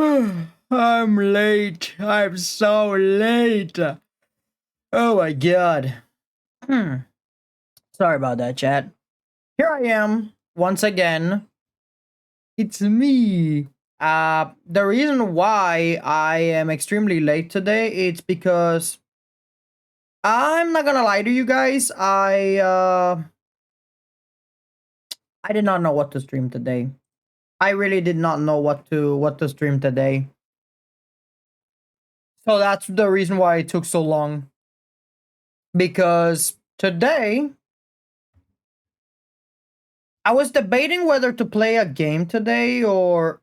I'm late. I'm so late. Oh my god. Sorry about that, chat. Here I am once again. It's me. The reason why I am extremely late today it's because I'm not gonna lie to you guys. I did not know what to stream today. I really did not know what to stream today. So that's the reason why it took so long. Because today I was debating whether to play a game today or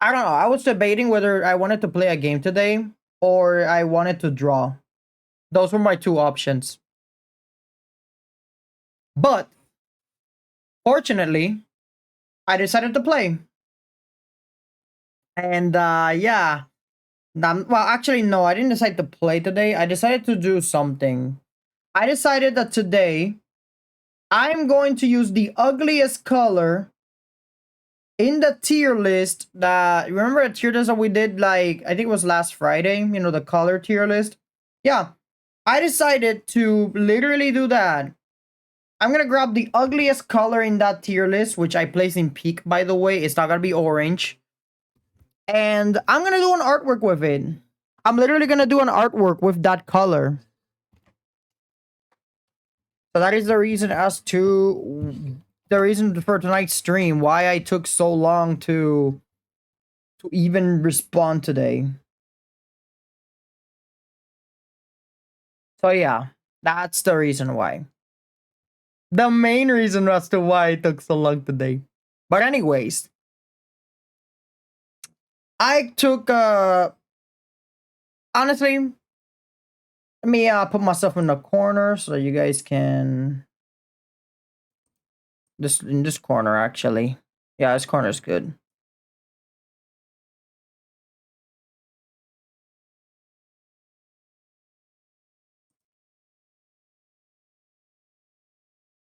I don't know. I was debating whether I wanted to play a game today or I wanted to draw. Those were my two options. But fortunately, I decided to play. And yeah. Well, actually no, I didn't decide to play today. I decided to do something. I decided that today I'm going to use the ugliest color in the tier list that remember a tier list that we did like I think it was last Friday, you know, the color tier list. Yeah, I decided to literally do that. I'm gonna grab the ugliest color in that tier list, which I place in peak, by the way. It's not gonna be orange, and I'm gonna do an artwork with it. I'm literally gonna do an artwork with that color. So that is the reason as to the reason for tonight's stream, why I took so long to even respond today. So yeah, that's the reason why. The main reason as to why it took so long today. But anyways, I took honestly, let me put myself in the corner so that you guys can this in this corner actually. Yeah, this corner is good.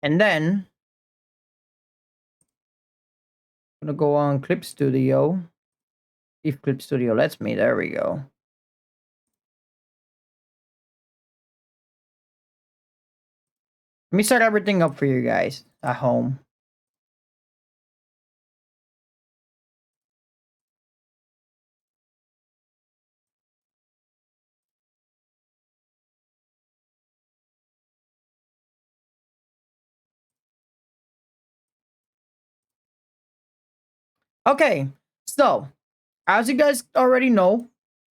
And then I'm gonna go on Clip Studio. If Clip Studio lets me, there we go. Let me set everything up for you guys at home. Okay, so as you guys already know,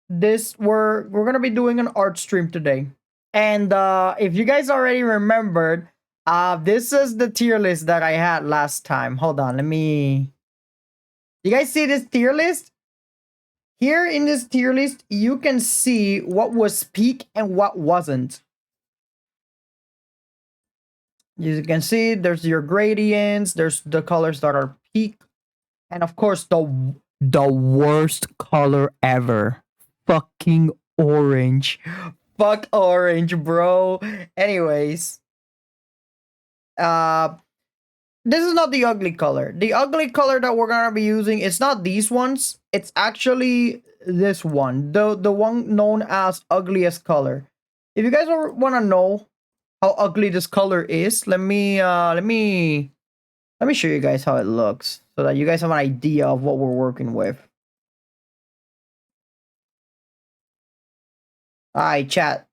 we're gonna be doing an art stream today. And if you guys already remembered, this is the tier list that I had last time. Hold on, let me. You guys see this tier list? Here in this tier list, you can see what was peak and what wasn't. As you can see, there's your gradients, there's the colors that are peak, and of course the worst color ever. Fucking orange. Fuck orange, bro. Anyways, uh this is not the ugly color. The ugly color that we're gonna be using, it's not these ones. It's actually this one, the one known as ugliest color. If you guys want to know how ugly this color is, let me show you guys how it looks so that you guys have an idea of what we're working with. Alright, chat.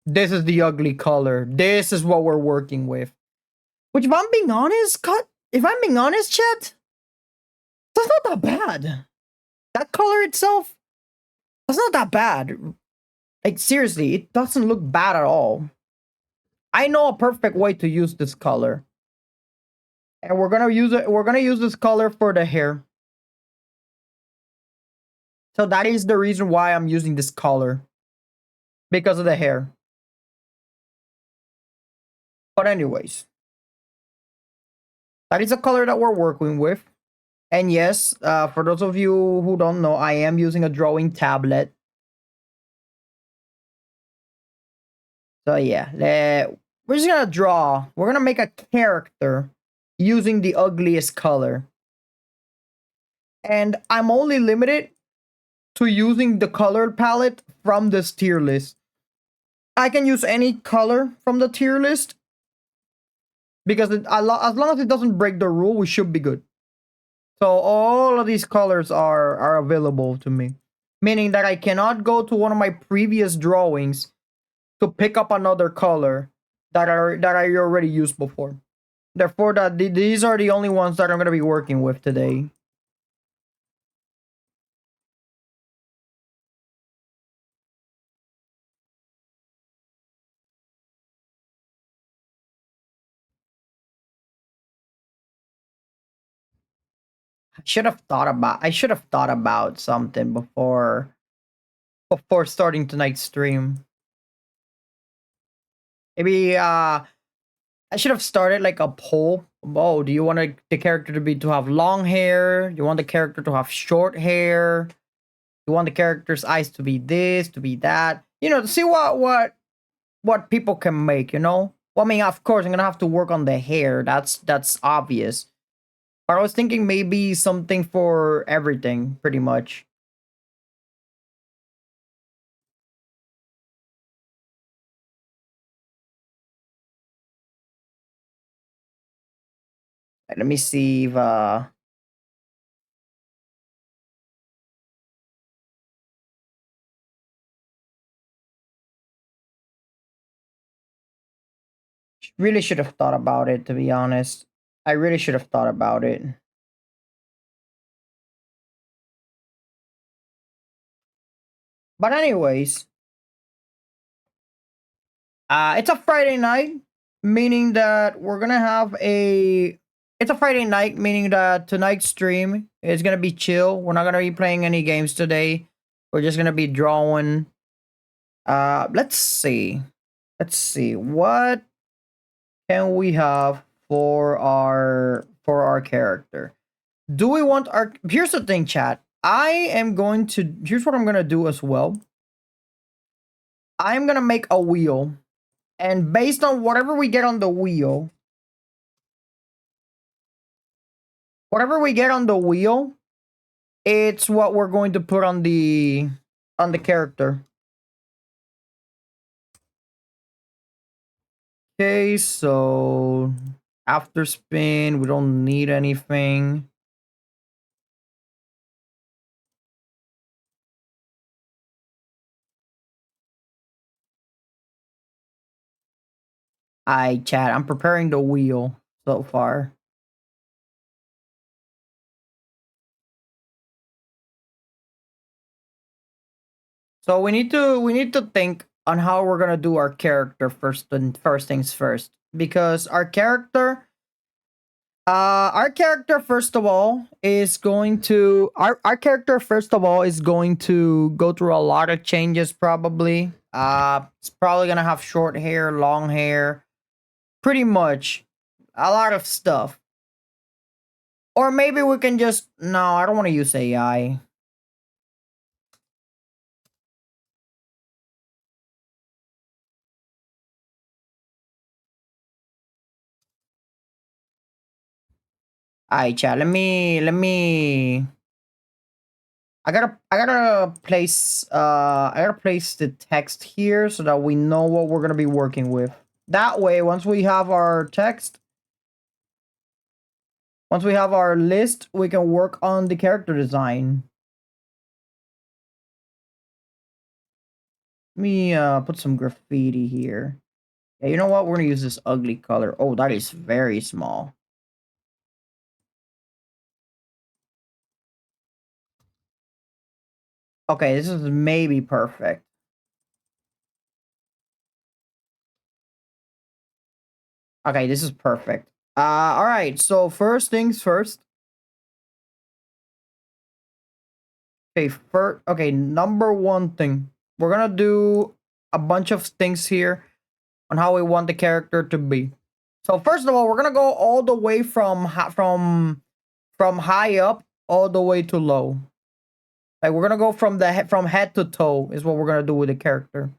This is the ugly color. This is what we're working with. Which, if I'm being honest, chat, that's not that bad. That color itself, that's not that bad. Like, seriously, it doesn't look bad at all. I know a perfect way to use this color. And we're gonna use this color for the hair. So that is the reason why I'm using this color. Because of the hair. But anyways, that is a color that we're working with. And yes, for those of you who don't know, I am using a drawing tablet. So yeah, we're just gonna draw. We're gonna make a character using the ugliest color. And I'm only limited to using the color palette from this tier list. I can use any color from the tier list because as long as it doesn't break the rule, we should be good. So all of these colors are available to me, meaning that I cannot go to one of my previous drawings to pick up another color that I already used before. Therefore, these are the only ones that I'm going to be working with today. I should have thought about something before starting tonight's stream. Maybe I should have started like a poll. Oh, do you want the character to have long hair? Do you want the character to have short hair? You want the character's eyes to be this, to be that? You know, to see what people can make. You know. Well, I mean, of course, I'm gonna have to work on the hair. That's obvious. But I was thinking maybe something for everything, pretty much. Let me see if really should have thought about it, to be honest. I really should have thought about it. But anyways, it's a Friday night, meaning that we're gonna have a. It's a Friday night, meaning that tonight's stream is gonna be chill. We're not gonna be playing any games today. We're just gonna be drawing. Let's see. Let's see. What can we have for our character? Do we want our? Here's the thing, chat. I am going to. Here's what I'm gonna do as well. I'm gonna make a wheel, and based on whatever we get on the wheel, it's what we're going to put on the character. Okay, so after spin, we don't need anything. Chat. I'm preparing the wheel so far. So we need to think on how we're gonna do our character first and first things first. Because our character first of all is going to our character first of all is going to go through a lot of changes probably. It's probably gonna have short hair, long hair, pretty much a lot of stuff. Or maybe we can just no, I don't want to use AI. Alright, chat. Let me. I gotta place the text here so that we know what we're gonna be working with. That way, once we have our text, once we have our list, we can work on the character design. Let me put some graffiti here. Yeah, you know what? We're gonna use this ugly color. Oh, that is very small. Okay, this is maybe perfect. Okay, this is perfect. All right. So first things first. Okay, okay, number one thing. We're gonna do a bunch of things here on how we want the character to be. So first of all, we're gonna go all the way from high up all the way to low. Like we're gonna go from from head to toe is what we're gonna do with the character.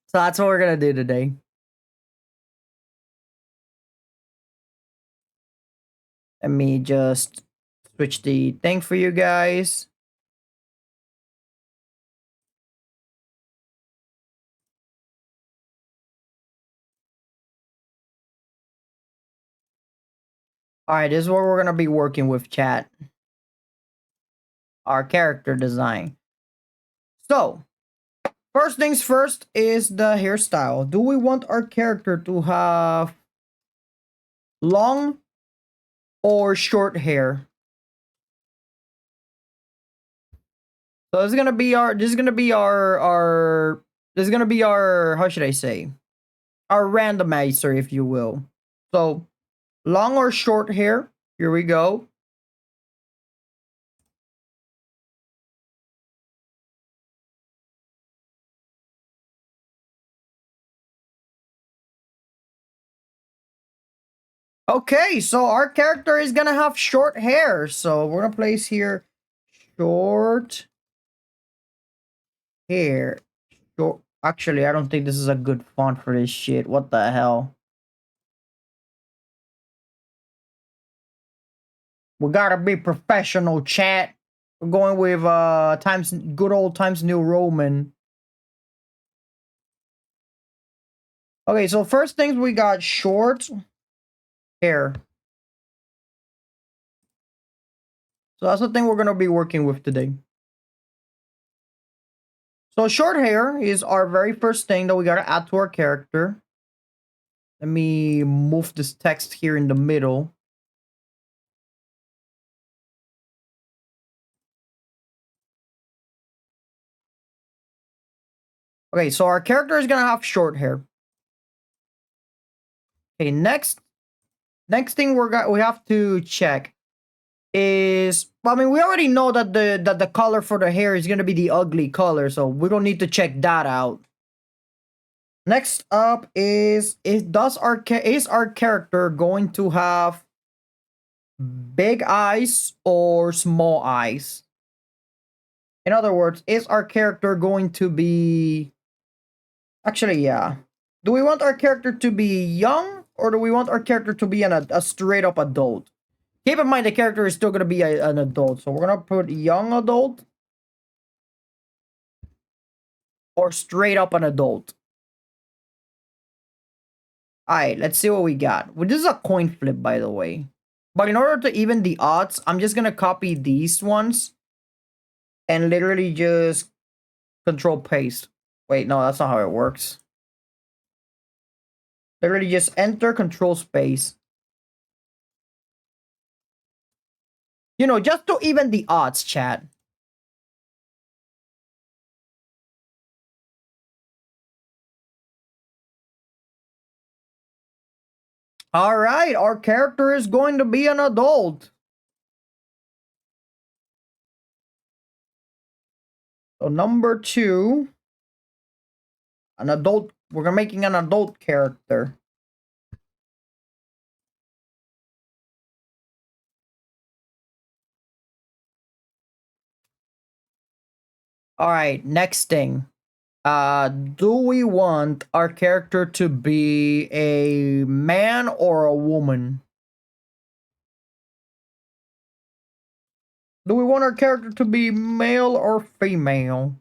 So that's what we're gonna do today. Let me just switch the thing for you guys. All right, this is what we're gonna be working with, chat. Our character design. So, first things first is the hairstyle. Do we want our character to have long or short hair? So this is gonna be our. This is gonna be our. This is gonna be our. How should I say? Our randomizer, if you will. So, long or short hair? Here we go. Okay, so our character is gonna have short hair. So we're gonna place here short hair. Short. Actually, I don't think this is a good font for this shit. What the hell? We gotta be professional, chat. We're going with times good old Times New Roman. Okay, so first things we got short hair. So that's the thing we're gonna be working with today. So short hair is our very first thing that we gotta add to our character. Let me move this text here in the middle. Okay, so our character is gonna have short hair. Okay, next thing we have to check is, I mean, we already know that the color for the hair is gonna be the ugly color, so we don't need to check that out. Next up is our character going to have big eyes or small eyes? In other words, is our character going to be, actually, yeah. Do we want our character to be young or do we want our character to be a straight up adult? Keep in mind the character is still going to be an adult, so we're going to put young adult or straight up an adult. Alright, let's see what we got. Well, this is a coin flip, by the way. But in order to even the odds, I'm just going to copy these ones and literally just control paste. Wait, no, that's not how it works. Literally just enter control space. You know, just to even the odds, chat. All right, our character is going to be an adult. So number 2, an adult. We're making an adult character. All right, next thing. Do we want our character to be a man or a woman? Do we want our character to be male or female?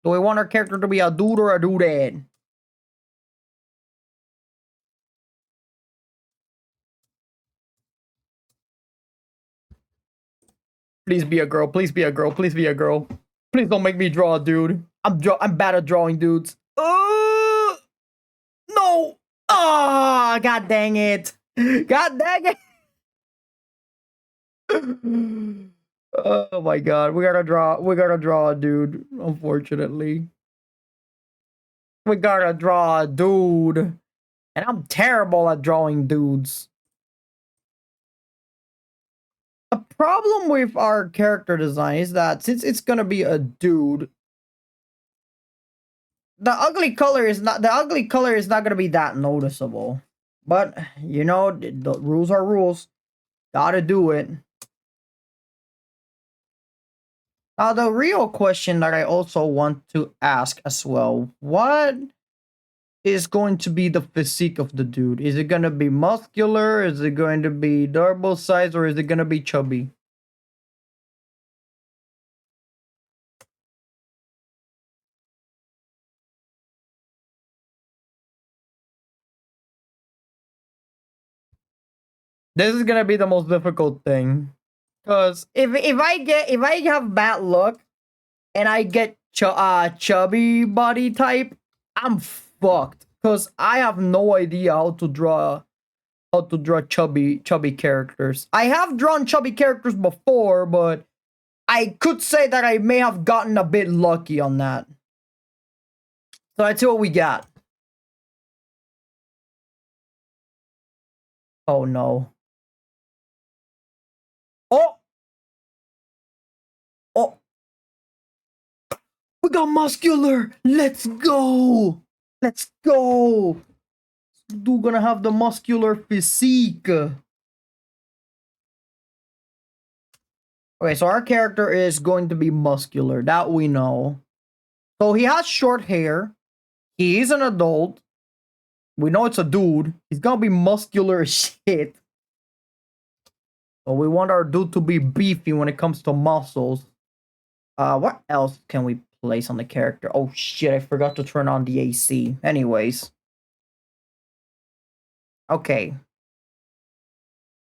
Do we want our character to be a dude or a dudette? Please be a girl. Please be a girl. Please be a girl. Please don't make me draw a dude. I'm bad at drawing dudes. No. Ah, god dang it. God dang it. Oh my god. We gotta draw a dude, unfortunately. We gotta draw a dude. And I'm terrible at drawing dudes. The problem with our character design is that since it's gonna be a dude, the ugly color is not gonna be that noticeable. But you know, the rules are rules. Gotta do it. Now the real question that I also want to ask as well, what is going to be the physique of the dude? Is it gonna be muscular? Is it going to be double size, or is it gonna be chubby? This is gonna be the most difficult thing. Cause if I have bad luck and I get chubby body type, I'm fucked. Cause I have no idea how to draw chubby characters. I have drawn chubby characters before, but I could say that I may have gotten a bit lucky on that. So let's see what we got. Oh no. Oh! Oh! We got muscular! Let's go! Let's go! Dude gonna have the muscular physique. Okay, so our character is going to be muscular. That we know. So he has short hair. He is an adult. We know it's a dude. He's gonna be muscular as shit. So we want our dude to be beefy when it comes to muscles. What else can we place on the character? Oh shit, I forgot to turn on the AC. Anyways. Okay.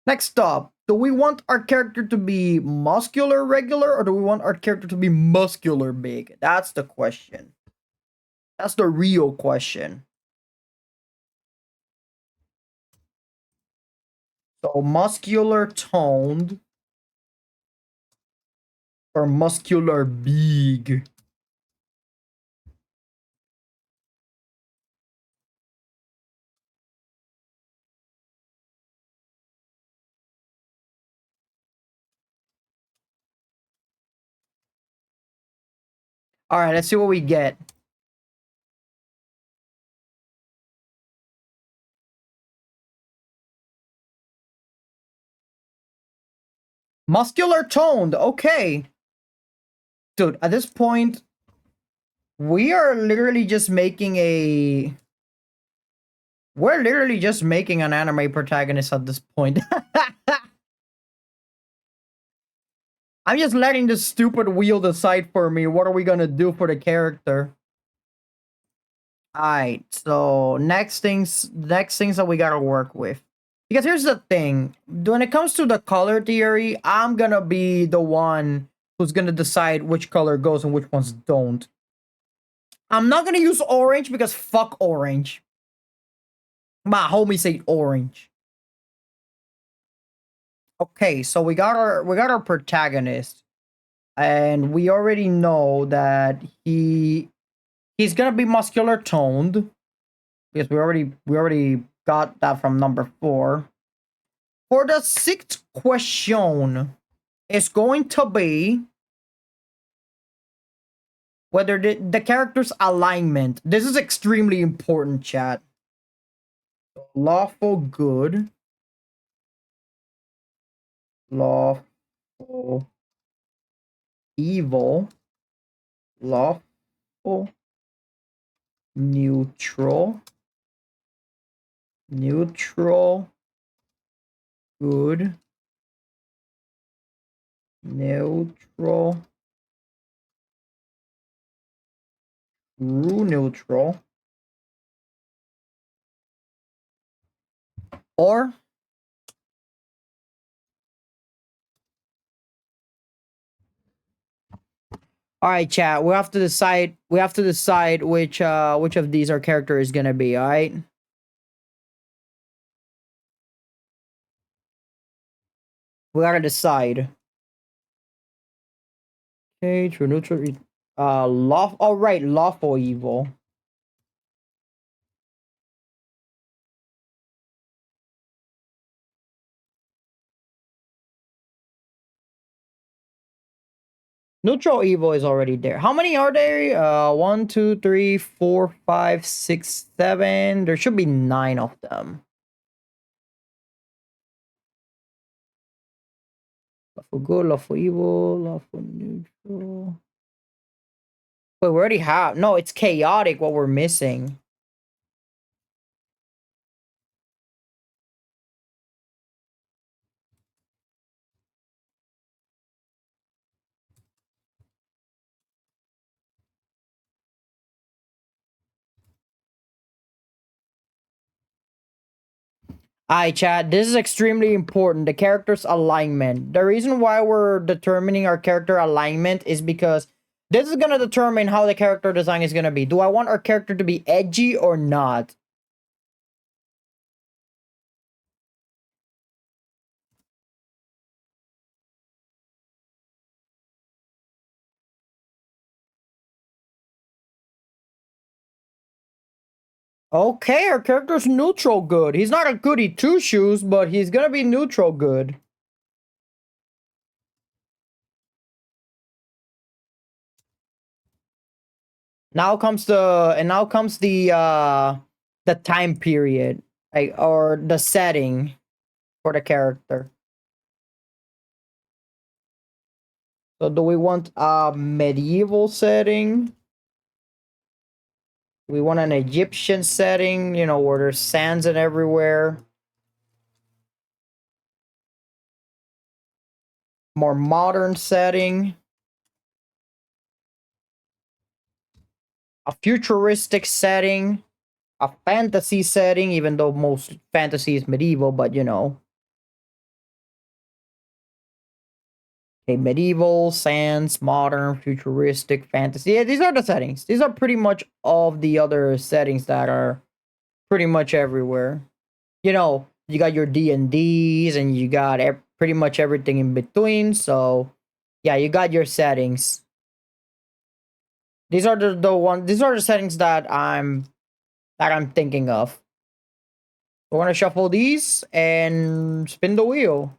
Next up, do we want our character to be muscular regular or do we want our character to be muscular big? That's the question. That's the real question. So muscular toned or muscular big? All right, let's see what we get. Muscular toned. Okay. Dude, at this point, we are literally just making a... We're literally just making an anime protagonist at this point. I'm just letting this stupid wheel decide for me. What are we gonna do for the character? Alright, so next things that we gotta work with. Because here's the thing. When it comes to the color theory, I'm gonna be the one who's gonna decide which color goes and which ones don't. I'm not gonna use orange because fuck orange. My homie said orange. Okay, so we got our protagonist. And we already know that he's gonna be muscular toned. Because we already got that from number 4. For the 6th question, it's going to be whether the character's alignment. This is extremely important, chat. Lawful good. Lawful evil. Lawful neutral. Neutral good. Neutral. True neutral. Or all right, chat. We have to decide. We have to decide which of these our character is gonna be. All right. We gotta decide. Okay, true neutral. Law. All right, lawful evil. Neutral evil is already there. How many are there? 1, 2, 3, 4, 5, 6, 7. There should be 9 of them. Lawful good, lawful evil, lawful neutral. Wait, we already have. No, it's chaotic. What we're missing. Alright, chat, this is extremely important. The character's alignment. The reason why we're determining our character alignment is because this is gonna determine how the character design is gonna be. Do I want our character to be edgy or not? Okay, our character's neutral good. He's not a goody two-shoes, but he's gonna be neutral good. Now comes the time period, like, or the setting for the character. So do we want a medieval setting? We want an Egyptian setting, you know, where there's sands and everywhere. More modern setting. A futuristic setting. A fantasy setting, even though most fantasy is medieval, but you know. Okay, medieval, sands, modern, futuristic, fantasy. Yeah, these are the settings. These are pretty much all of the other settings that are pretty much everywhere. You know, you got your D&Ds and you got pretty much everything in between. So, yeah, you got your settings. These are these are the settings that I'm thinking of. We're gonna shuffle these and spin the wheel.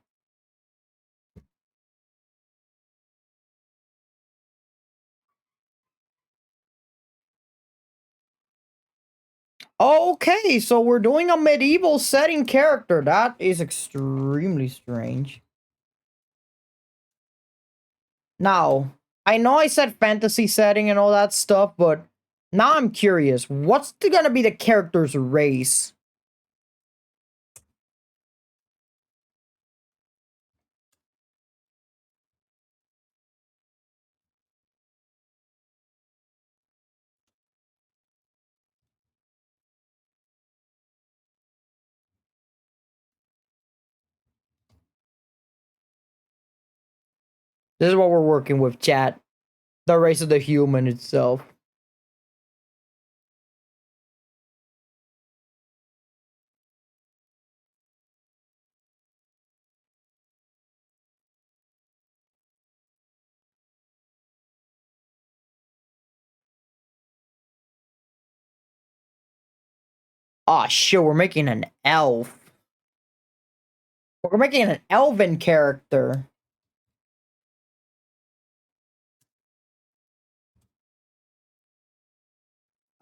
Okay, so we're doing a medieval setting character. That is extremely strange. Now, I know I said fantasy setting and all that stuff, but now I'm curious. What's gonna be the character's race? This is what we're working with, chat. The race of the human itself. Oh shit, we're making an elf. We're making an elven character.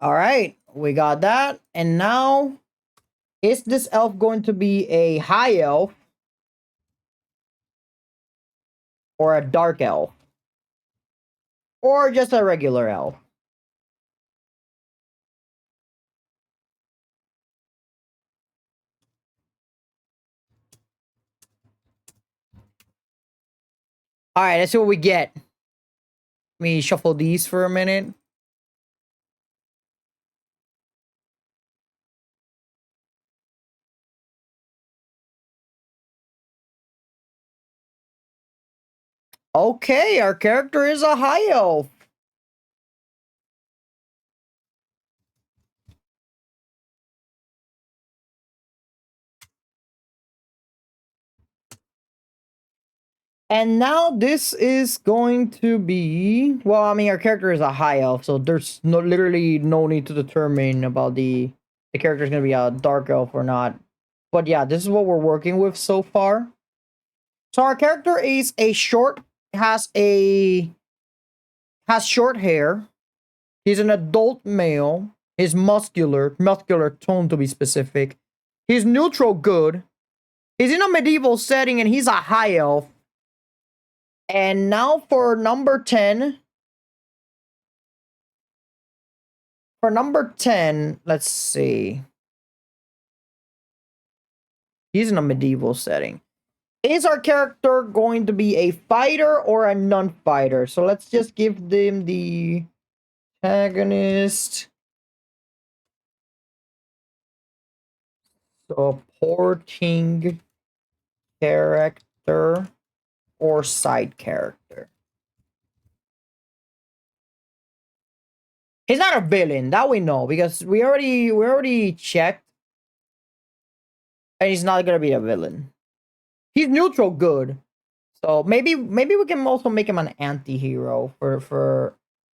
Alright, we got that. And now, is this elf going to be a high elf? Or a dark elf? Or just a regular elf? Alright, let's see what we get. Let me shuffle these for a minute. Okay, our character is a high elf. And now this is going to be... Well, I mean, our character is a high elf, so there's literally no need to determine about the character is going to be a dark elf or not. But yeah, this is what we're working with so far. So our character is has short hair. He's an adult male. He's muscular tone to be specific. He's neutral good. He's in a medieval setting and he's a high elf. And now for number 10. For number 10, let's see. He's in a medieval setting. Is our character going to be a fighter or a non-fighter? So let's just give them the antagonist. Supporting character or side character. He's not a villain, that we know, because we already checked, and he's not gonna be a villain. He's neutral good. So maybe we can also make him an anti-hero for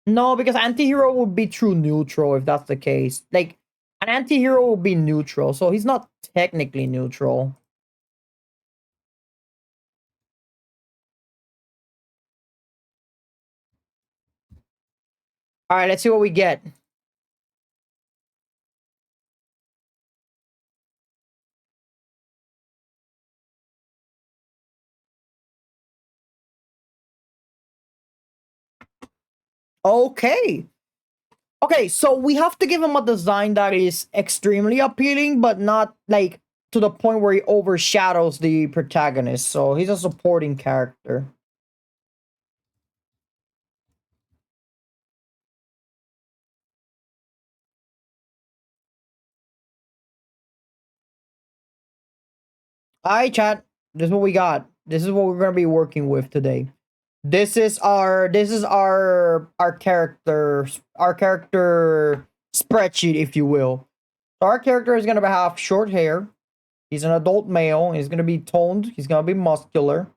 no, because anti-hero would be true neutral if that's the case. Like an anti-hero would be neutral, so he's not technically neutral. All right, let's see what we get. Okay. Okay, so we have to give him a design that is extremely appealing, but not like to the point where he overshadows the protagonist. So he's a supporting character. Alright, chat. This is what we got. This is what we're gonna be working with today. This is our character spreadsheet, if you will. So our character is gonna have short hair. He's an adult male. He's gonna be toned. He's gonna be muscular.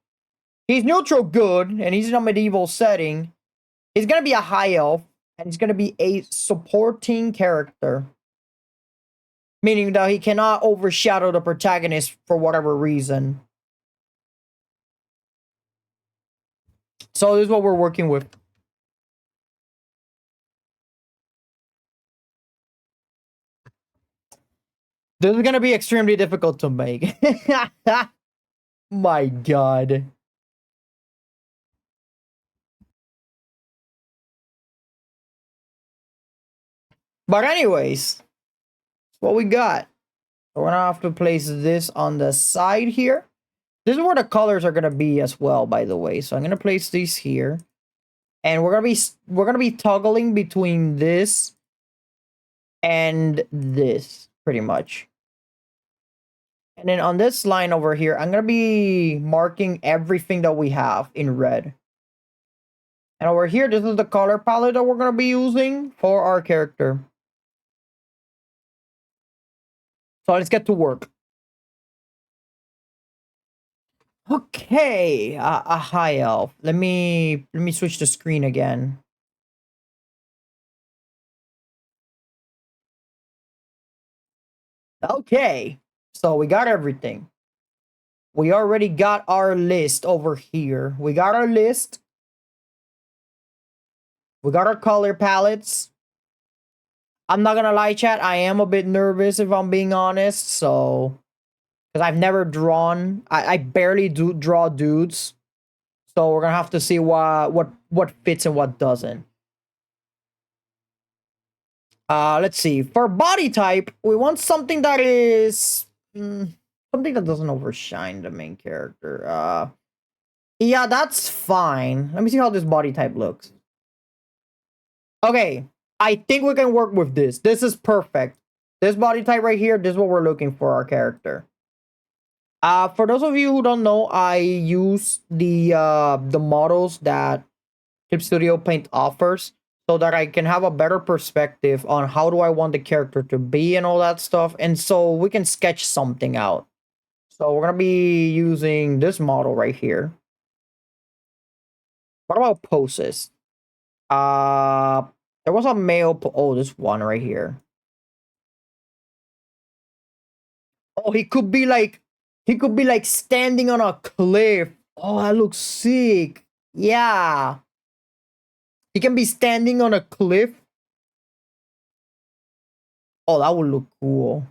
He's neutral good, and he's in a medieval setting. He's gonna be a high elf, and he's gonna be a supporting character, meaning that he cannot overshadow the protagonist for whatever reason. So this is what we're working with. This is gonna be extremely difficult to make. My god. But anyways, what we got. We're gonna have to place this on the side here. This is where the colors are gonna be as well, by the way. So I'm gonna place these here. And we're gonna be toggling between this and this, pretty much. And then on this line over here, I'm gonna be marking everything that we have in red. And over here, this is the color palette that we're gonna be using for our character. So let's get to work. Okay, a high elf. Let me switch the screen again. Okay, so we got everything. We already got our list over here. We got our list. We got our color palettes. I'm not gonna lie, chat. I am a bit nervous if I'm being honest. So, because I've never drawn, I barely do draw dudes. So we're gonna have to see what fits and what doesn't. Let's see. For body type, we want something that is something that doesn't overshine the main character. Yeah, that's fine. Let me see how this body type looks. Okay, I think we can work with this. This is perfect. This body type right here, this is what we're looking for our character. For those of you who don't know, I use the models that Clip Studio Paint offers so that I can have a better perspective on how do I want the character to be and all that stuff, and so we can sketch something out. So we're gonna be using this model right here. What about poses? There was a male. Oh, this one right here. Oh, he could be like standing on a cliff. Oh, that looks sick. Yeah, he can be standing on a cliff. Oh, that would look cool.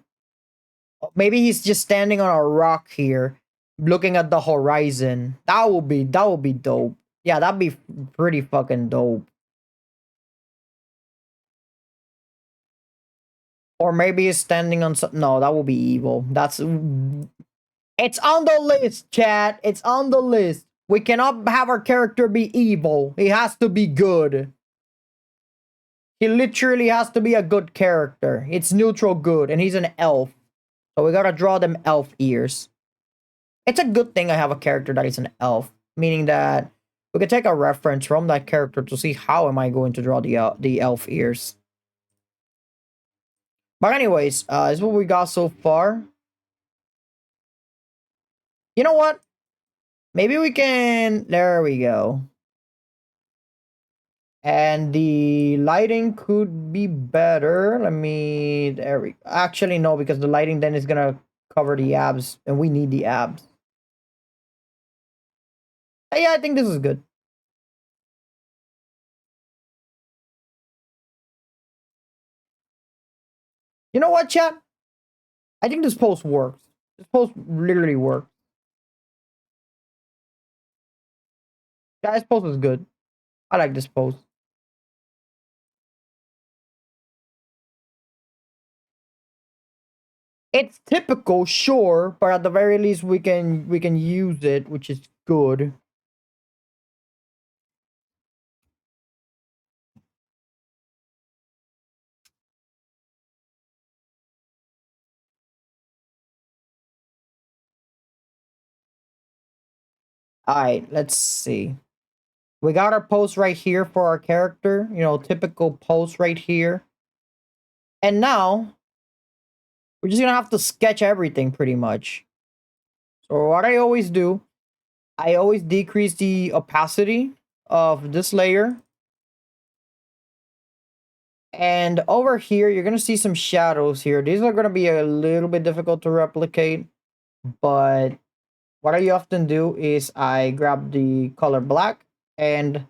Maybe he's just standing on a rock here, looking at the horizon. That would be dope. Yeah, that'd be pretty fucking dope. Or maybe he's standing on some. No, that would be evil. It's on the list, chat. It's on the list. We cannot have our character be evil. He has to be good. He literally has to be a good character. It's neutral good, and he's an elf. So we gotta draw them elf ears. It's a good thing I have a character that is an elf, meaning that we can take a reference from that character to see how am I going to draw the elf ears. But anyways, this is what we got so far. You know what? Maybe we can... There we go. And the lighting could be better. Let me... There we... Actually, no, because the lighting then is gonna cover the abs, and we need the abs. Yeah, I think this is good. You know what, chat? I think this post works. This post literally works. Guys, post is good. I like this post. It's typical, sure, but at the very least we can use it, which is good. Alright, let's see. We got our post right here for our character. You know, typical post right here. And now, we're just gonna have to sketch everything pretty much. So what I always do, I always decrease the opacity of this layer. And over here, you're gonna see some shadows here. These are gonna be a little bit difficult to replicate. But what I often do is I grab the color black and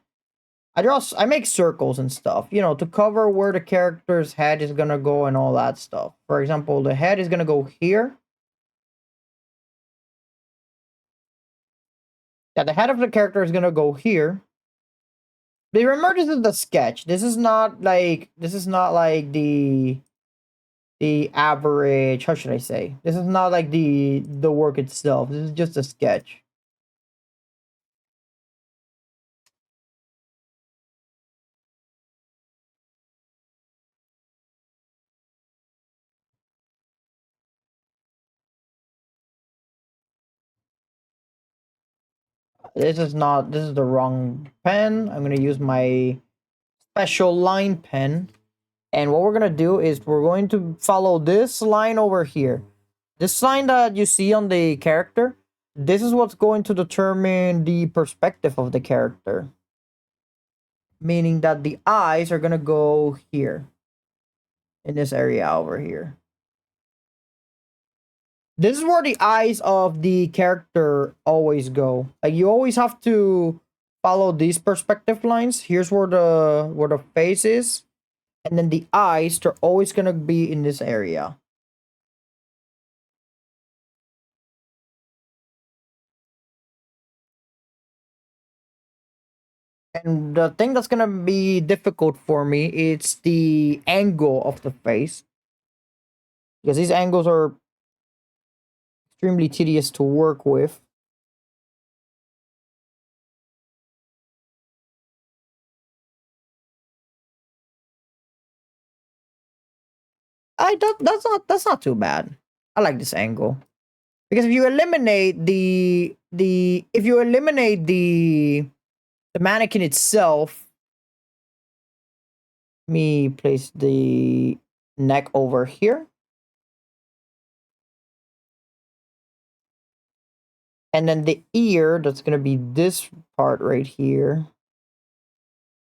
I make circles and stuff, you know, to cover where the character's head is gonna go and all that stuff. For example, the head is gonna go here. Yeah, the head of the character is gonna go here. But remember, this is the sketch. This is not like the average, how should I say? This is not like the work itself. This is just a sketch. This is the wrong pen. I'm gonna use my special line pen. And what we're gonna do is we're going to follow this line over here. This line that you see on the character, this is what's going to determine the perspective of the character. Meaning that the eyes are gonna go here. In this area over here. This is where the eyes of the character always go. Like, you always have to follow these perspective lines. Here's where the face is. And then the eyes, they're always gonna be in this area. And the thing that's gonna be difficult for me, it's the angle of the face. Because these angles are extremely tedious to work with. That's not too bad. I like this angle. Because if you eliminate the mannequin itself, let me place the neck over here. And then the ear, that's gonna be this part right here.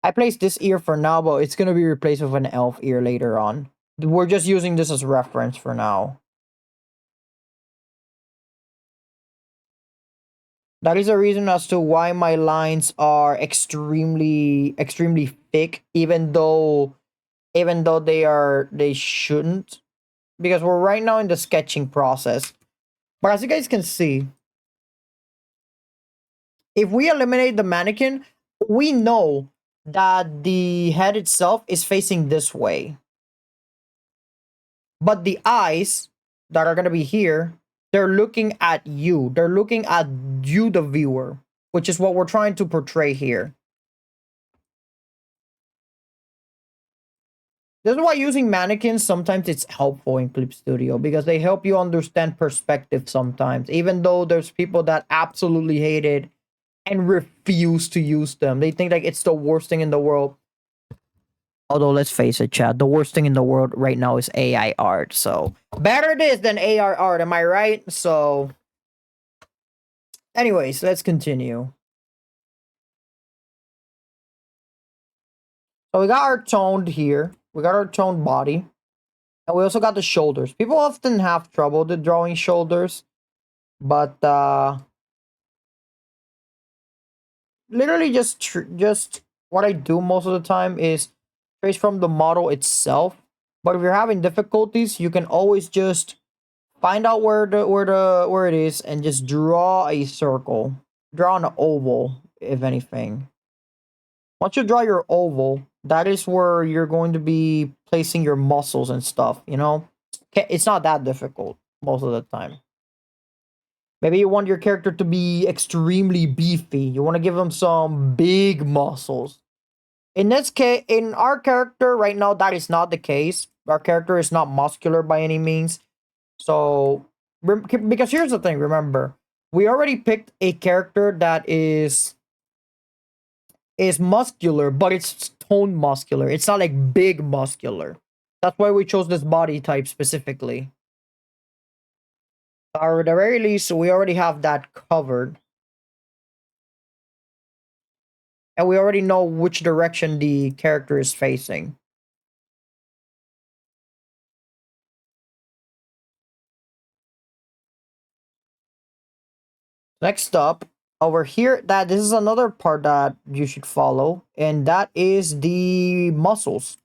I placed this ear for now, but it's gonna be replaced with an elf ear later on. We're just using this as reference for now. That is a reason as to why my lines are extremely thick, even though they shouldn't, because we're right now in the sketching process. But as you guys can see, if we eliminate the mannequin, we know that the head itself is facing this way. But the eyes that are going to be here, they're looking at you. They're looking at you, the viewer, which is what we're trying to portray here. This is why using mannequins sometimes it's helpful in Clip Studio because they help you understand perspective sometimes, even though there's people that absolutely hate it and refuse to use them. They think like it's the worst thing in the world. Although let's face it, Chad, the worst thing in the world right now is AI art. So better this than AR art, am I right? So anyways, let's continue. So we got our toned here. We got our toned body. And we also got the shoulders. People often have trouble with drawing shoulders. But literally just what I do most of the time is trace from the model itself. But if you're having difficulties, you can always just find out where it is and just draw a circle. Draw an oval, if anything. Once you draw your oval, that is where you're going to be placing your muscles and stuff, you know? It's not that difficult most of the time. Maybe you want your character to be extremely beefy. You want to give them some big muscles. In this case, in our character right now, that is not the case. Our character is not muscular by any means. So, because here's the thing, remember, we already picked a character that is muscular, but it's toned muscular. It's not like big muscular. That's why we chose this body type specifically. Or at the very least, we already have that covered. And we already know which direction the character is facing. Next up, over here, this is another part that you should follow, and that is the muscles.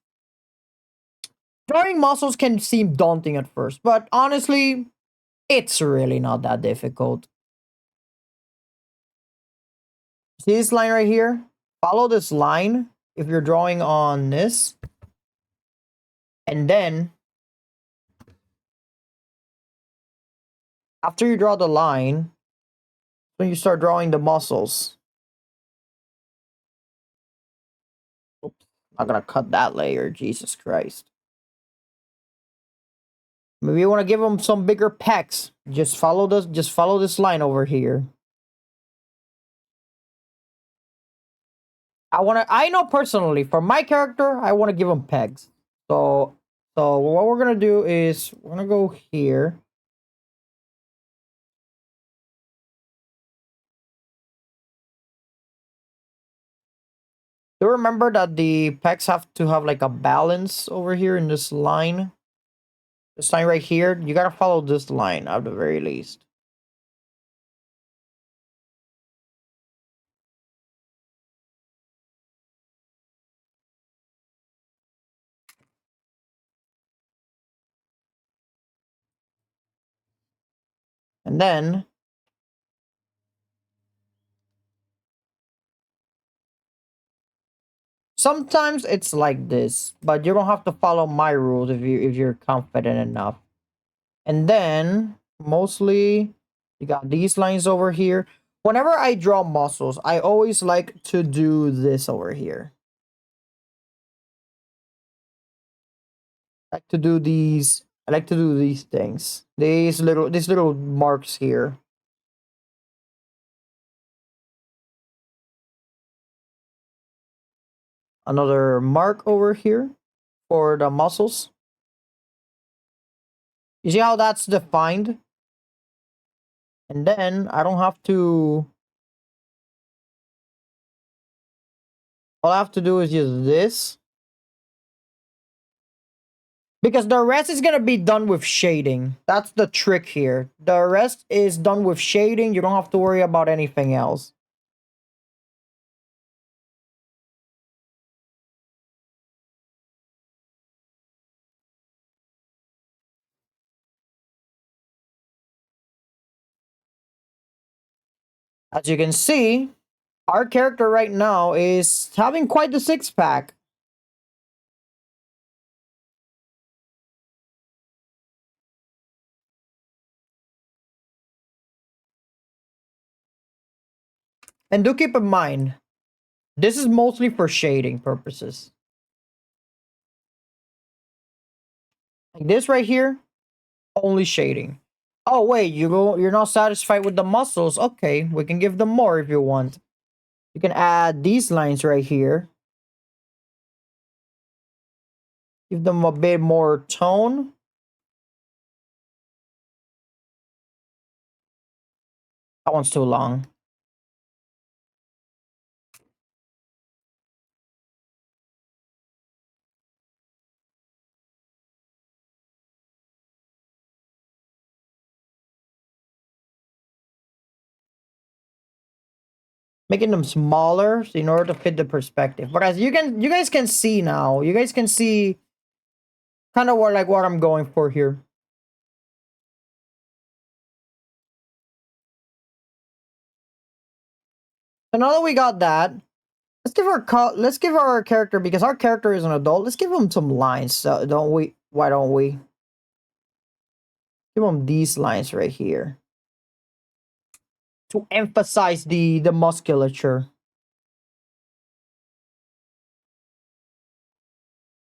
Drawing muscles can seem daunting at first, but honestly, it's really not that difficult. See this line right here? Follow this line if you're drawing on this. And then, after you draw the line, when you start drawing the muscles. Oops, not gonna cut that layer, Jesus Christ. Maybe you want to give them some bigger pecs. Just follow this line over here. I know personally, for my character, I want to give him pegs. So what we're gonna do is we're gonna go here. Do remember that the pecs have to have like a balance over here in this line. This line right here, you gotta follow this line at the very least. And then sometimes it's like this, but you don't have to follow my rules if you're confident enough. And then mostly you got these lines over here. Whenever I draw muscles, I always like to do this over here. I like to do these things. These little marks here. Another mark over here for the muscles. You see how that's defined? And then I don't have to. All I have to do is use this. Because the rest is going to be done with shading. That's the trick here. The rest is done with shading. You don't have to worry about anything else. As you can see, our character right now is having quite the six-pack. And do keep in mind, this is mostly for shading purposes. Like this right here, only shading. Oh wait, you're not satisfied with the muscles. Okay, we can give them more if you want. You can add these lines right here. Give them a bit more tone. That one's too long. Making them smaller in order to fit the perspective. But as you guys can see now, you guys can see kind of what I'm going for here. So now that we got that, let's give our character, because our character is an adult. Let's give him some lines, don't we? Why don't we give him these lines right here to emphasize the musculature?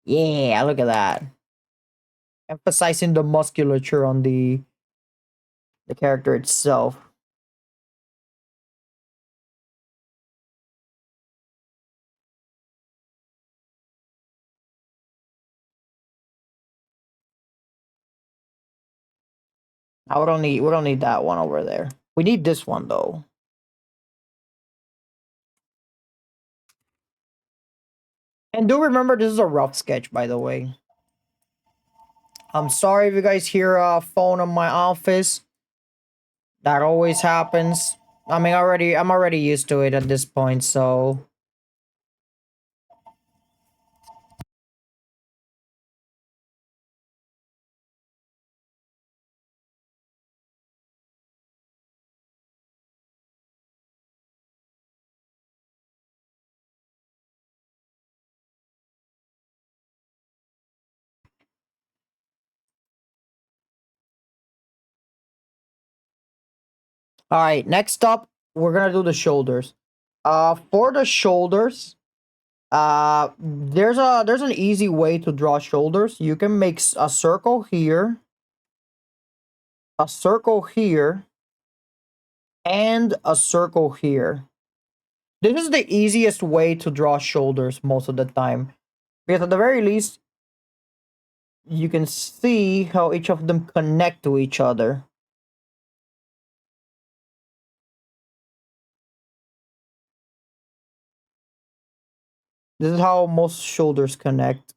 Yeah, look at that. Emphasizing the musculature on the character itself. Now we don't need that one over there. We need this one though. And do remember, this is a rough sketch, by the way. I'm sorry if you guys hear a phone in my office. That always happens. I mean, I'm already used to it at this point, so. All right, next up, we're gonna do the shoulders. For the shoulders, there's an easy way to draw shoulders. You can make a circle here, a circle here, and a circle here. This is the easiest way to draw shoulders most of the time, because at the very least, you can see how each of them connect to each other. This is how most shoulders connect.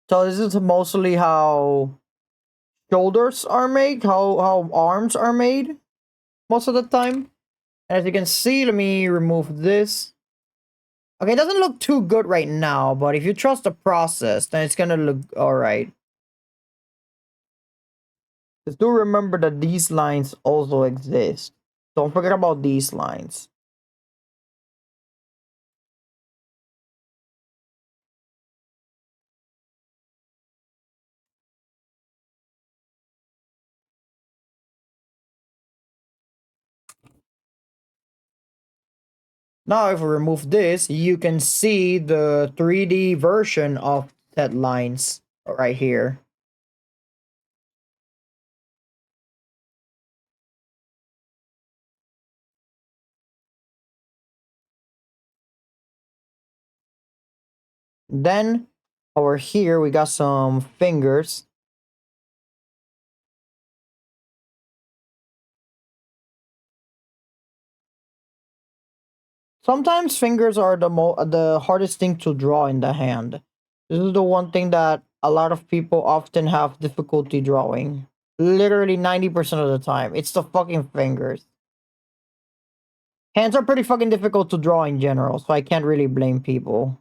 So this is mostly how shoulders are made, how arms are made most of the time. And as you can see, let me remove this. Okay, it doesn't look too good right now, but if you trust the process, then it's gonna look alright. Just do remember that these lines also exist. Don't forget about these lines. Now, if we remove this, you can see the 3D version of that lines right here. Then, over here, we got some fingers. Sometimes fingers are the hardest thing to draw in the hand. This is the one thing that a lot of people often have difficulty drawing. Literally 90% of the time. It's the fucking fingers. Hands are pretty fucking difficult to draw in general, so I can't really blame people.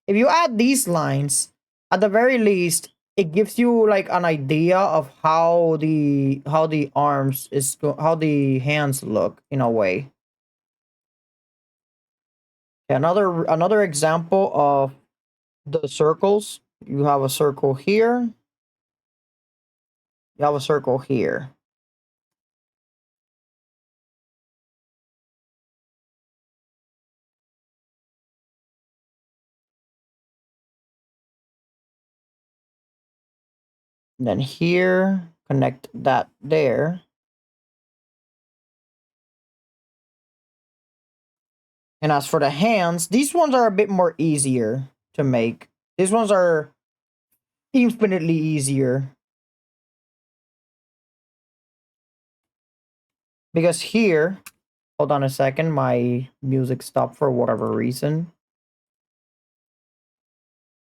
If you add these lines, at the very least, it gives you like an idea of how the arms how the hands look in a way. Another example of the circles. You have a circle here. You have a circle here. And then here, connect that there. And as for the hands, these ones are a bit more easier to make. These ones are infinitely easier. Because here, hold on a second, my music stopped for whatever reason.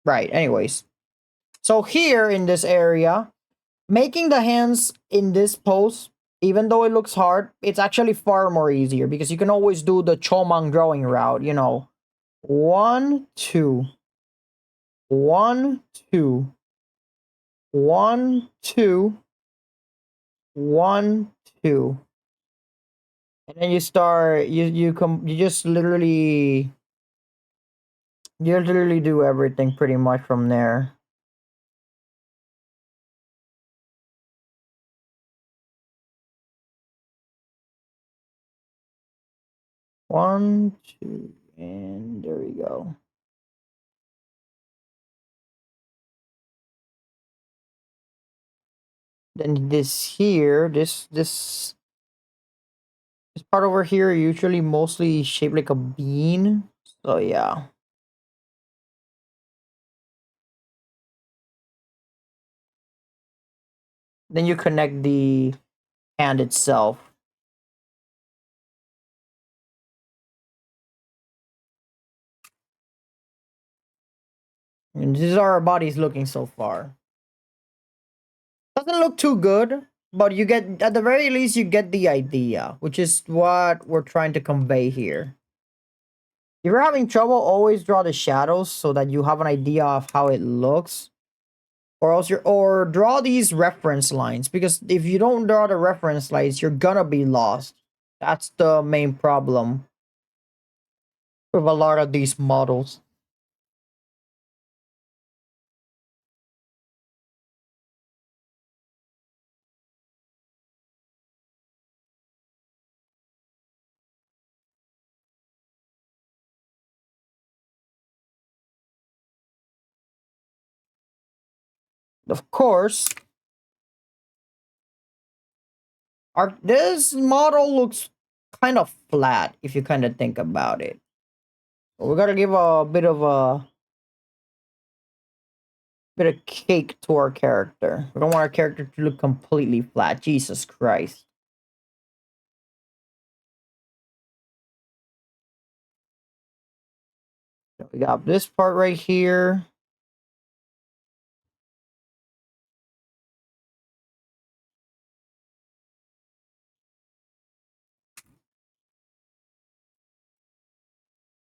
Right, anyways. So here in this area, making the hands in this pose, even though it looks hard, it's actually far more easier because you can always do the Chomang drawing route, you know. 1, 2. 1, 2. 1, 2. 1, 2. And then you start you just literally do everything pretty much from there. One, two, and there we go. Then this here, this part over here usually mostly shaped like a bean. So yeah. Then you connect the hand itself. And this is how our bodies looking so far. Doesn't look too good, but you get, at the very least, you get the idea, which is what we're trying to convey here. If you're having trouble, always draw the shadows so that you have an idea of how it looks. Or else or draw these reference lines, because if you don't draw the reference lines, you're gonna be lost. That's the main problem with a lot of these models. Of course, this model looks kind of flat if you kind of think about it. We gotta give a bit of cake to our character. We don't want our character to look completely flat. Jesus Christ. We got this part right here.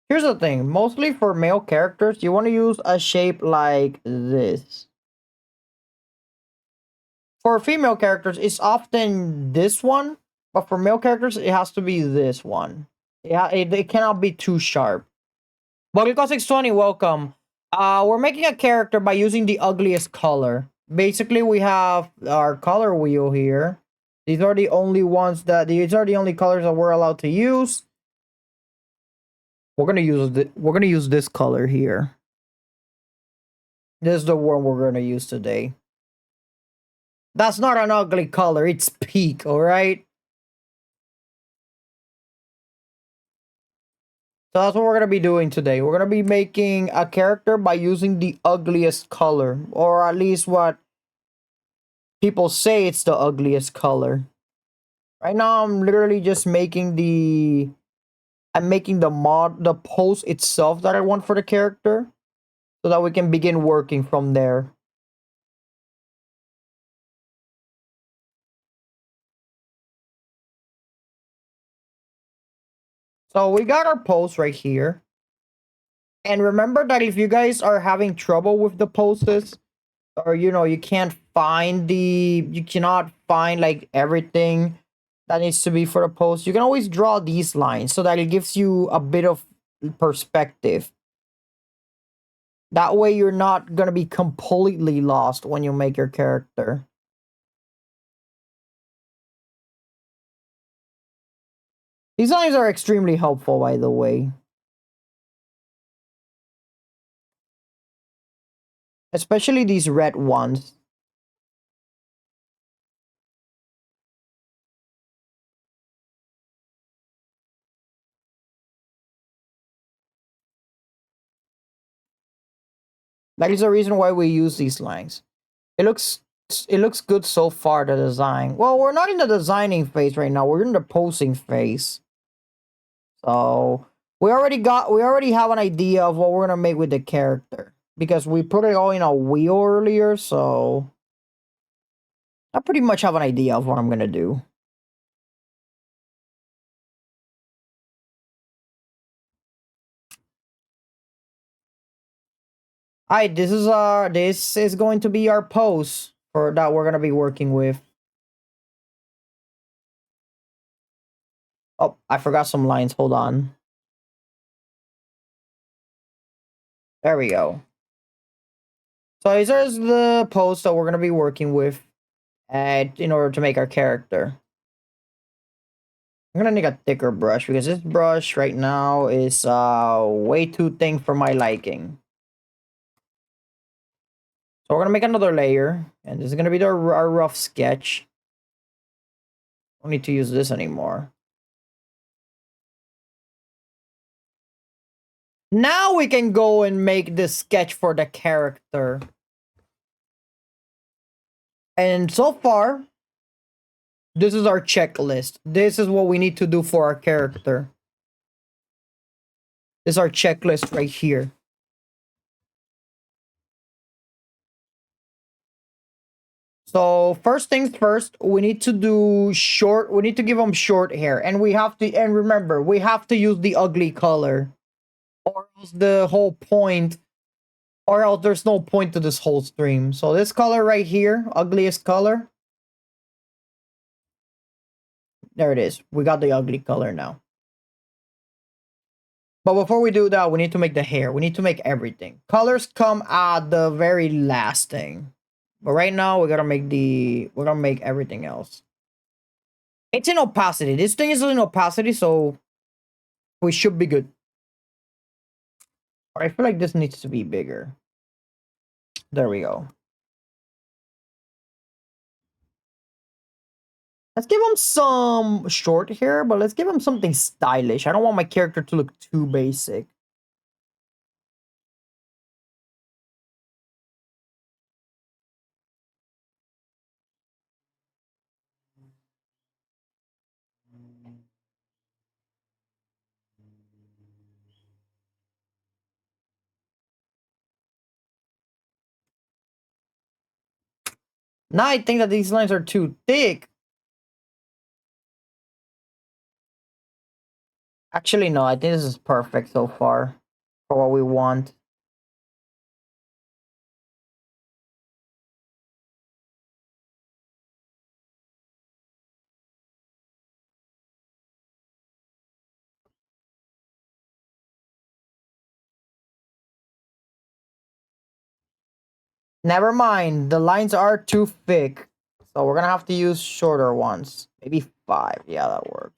Here's the thing. Mostly for male characters, you want to use a shape like this. For female characters, it's often this one. But for male characters, it has to be this one. Yeah, it cannot be too sharp. Bogliko 620, welcome. We're making a character by using the ugliest color. Basically, we have our color wheel here. These are the only colors that we're allowed to use. We're gonna use this color here. This is the one we're gonna use today. That's not an ugly color, it's peak, alright? So that's what we're gonna be doing today. We're gonna be making a character by using the ugliest color. Or at least what people say it's the ugliest color. Right now I'm literally just making the pose itself that I want for the character. So that we can begin working from there. So we got our pose right here. And remember that if you guys are having trouble with the poses, or you can't find you cannot find like everything that needs to be for the post, you can always draw these lines so that it gives you a bit of perspective. That way you're not gonna be completely lost when you make your character. These lines are extremely helpful, by the way. Especially these red ones. That is the reason why we use these lines. It looks it looks good so far, the design. Well, we're not in the designing phase right now. We're in the posing phase. So we already have an idea of what we're gonna make with the character. Because we put it all in a wheel earlier, so I pretty much have an idea of what I'm gonna do. Alright, this is going to be our pose for that we're gonna be working with. Oh, I forgot some lines. Hold on. There we go. So these are the pose that we're gonna be working with in order to make our character. I'm gonna need a thicker brush because this brush right now is way too thin for my liking. So we're gonna make another layer, and this is gonna be our rough sketch. Don't need to use this anymore. Now we can go and make the sketch for the character. And so far, this is our checklist. This is what we need to do for our character. This is our checklist right here. So first things first, we need to give them short hair. And remember, we have to use the ugly color. Or else or else there's no point to this whole stream. So this color right here, ugliest color. There it is. We got the ugly color now. But before we do that, we need to make the hair. We need to make everything. Colors come at the very last thing. But right now, we're gonna make everything else. It's in opacity. This thing is in opacity, so we should be good. But I feel like this needs to be bigger. There we go. Let's give him some short hair, but let's give him something stylish. I don't want my character to look too basic. Now I think that these lines are too thick. Actually, no, I think this is perfect so far for what we want. Never mind, the lines are too thick. So we're gonna have to use shorter ones. Maybe 5. Yeah, that works.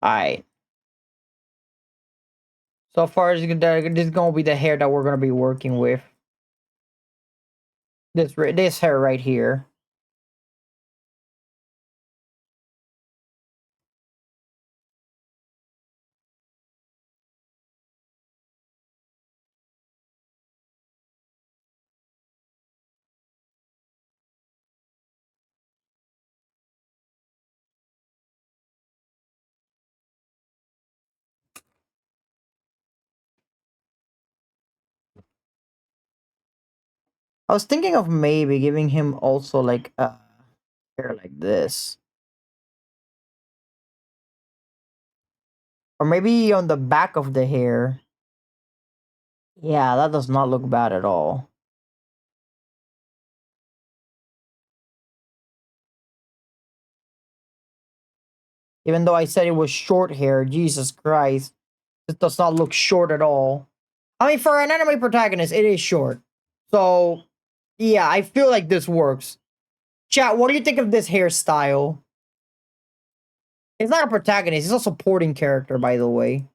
Alright. So far as this is gonna be the hair that we're gonna be working with. This hair right here. I was thinking of maybe giving him also like hair like this. Or maybe on the back of the hair. Yeah, that does not look bad at all. Even though I said it was short hair, Jesus Christ. This does not look short at all. I mean, for an anime protagonist, it is short. So, yeah, I feel like this works. Chat, what do you think of this hairstyle? He's not a protagonist, he's a supporting character, by the way.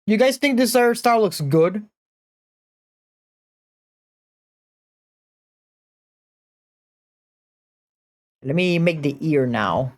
You guys think this hairstyle looks good? Let me make the ear now.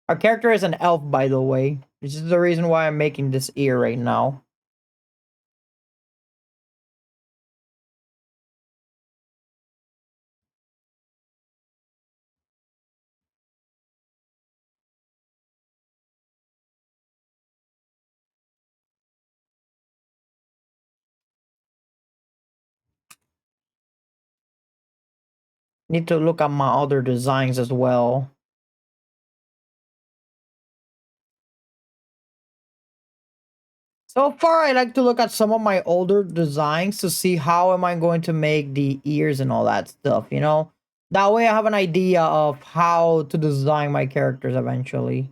Our character is an elf, by the way. This is the reason why I'm making this ear right now. Need to look at my other designs as well. So far, I like to look at some of my older designs to see how am I going to make the ears and all that stuff, you know? That way I have an idea of how to design my characters eventually.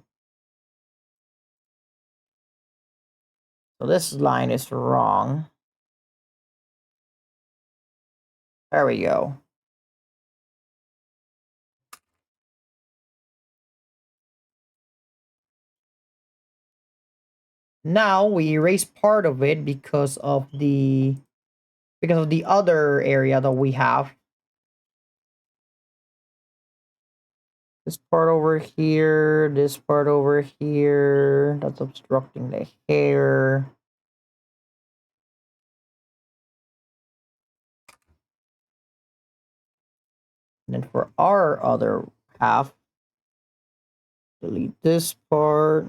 So this line is wrong. There we go. Now we erase part of it because of the other area that we have. This part over here, this part over here, that's obstructing the hair. And then for our other half, delete this part.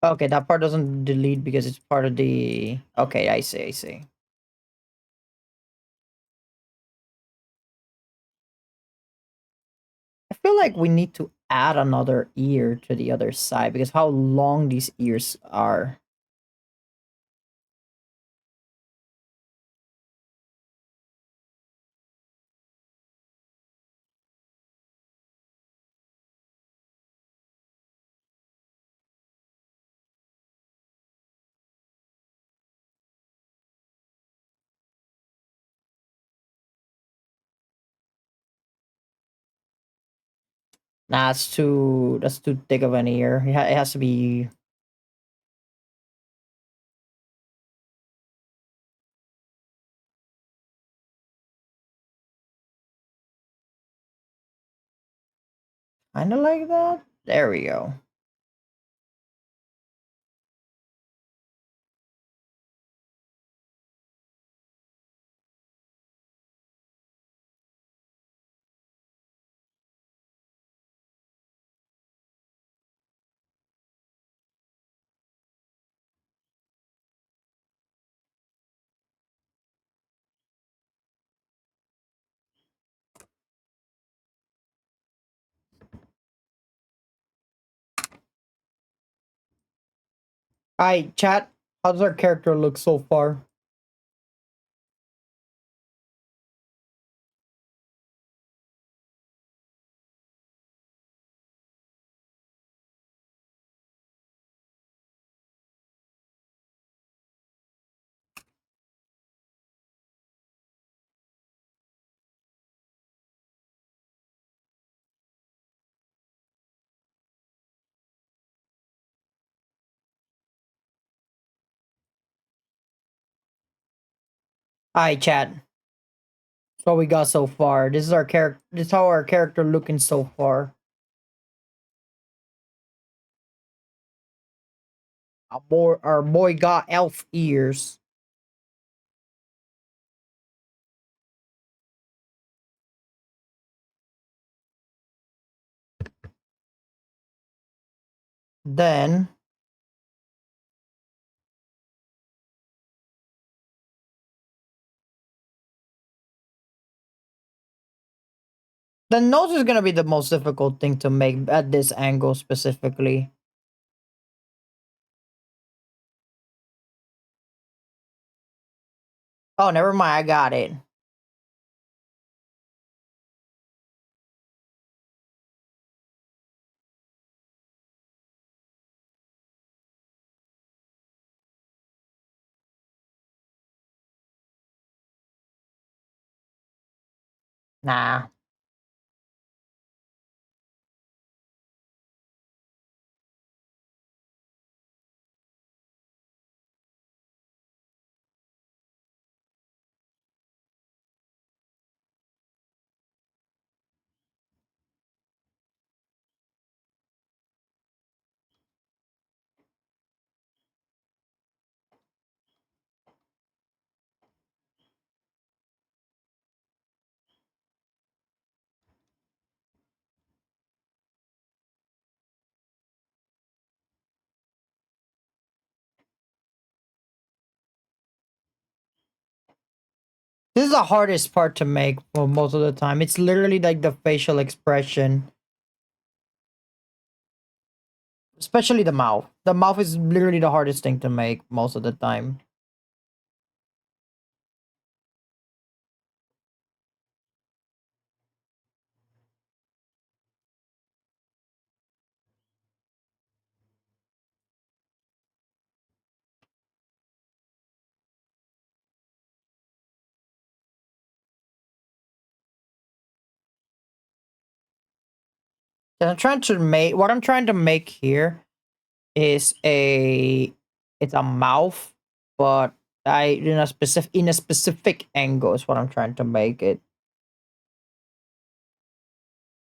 Okay, that part doesn't delete because it's part of the... Okay, I see, I see. I feel like we need to add another ear to the other side because how long these ears are. Nah, that's too thick of an ear. It has to be... kind of like that. There we go. Alright, chat. How does our character look so far? Alright, chat. That's what we got so far. This is our character. This is how our character looking so far. Our boy got elf ears. Then the nose is gonna be the most difficult thing to make at this angle specifically. Oh, never mind. I got it. Nah. This is the hardest part to make for most of the time. It's literally like the facial expression. Especially the mouth. The mouth is literally the hardest thing to make most of the time. And I'm trying to make what I'm trying to make here is it's a mouth, but I in a specific angle is what I'm trying to make it.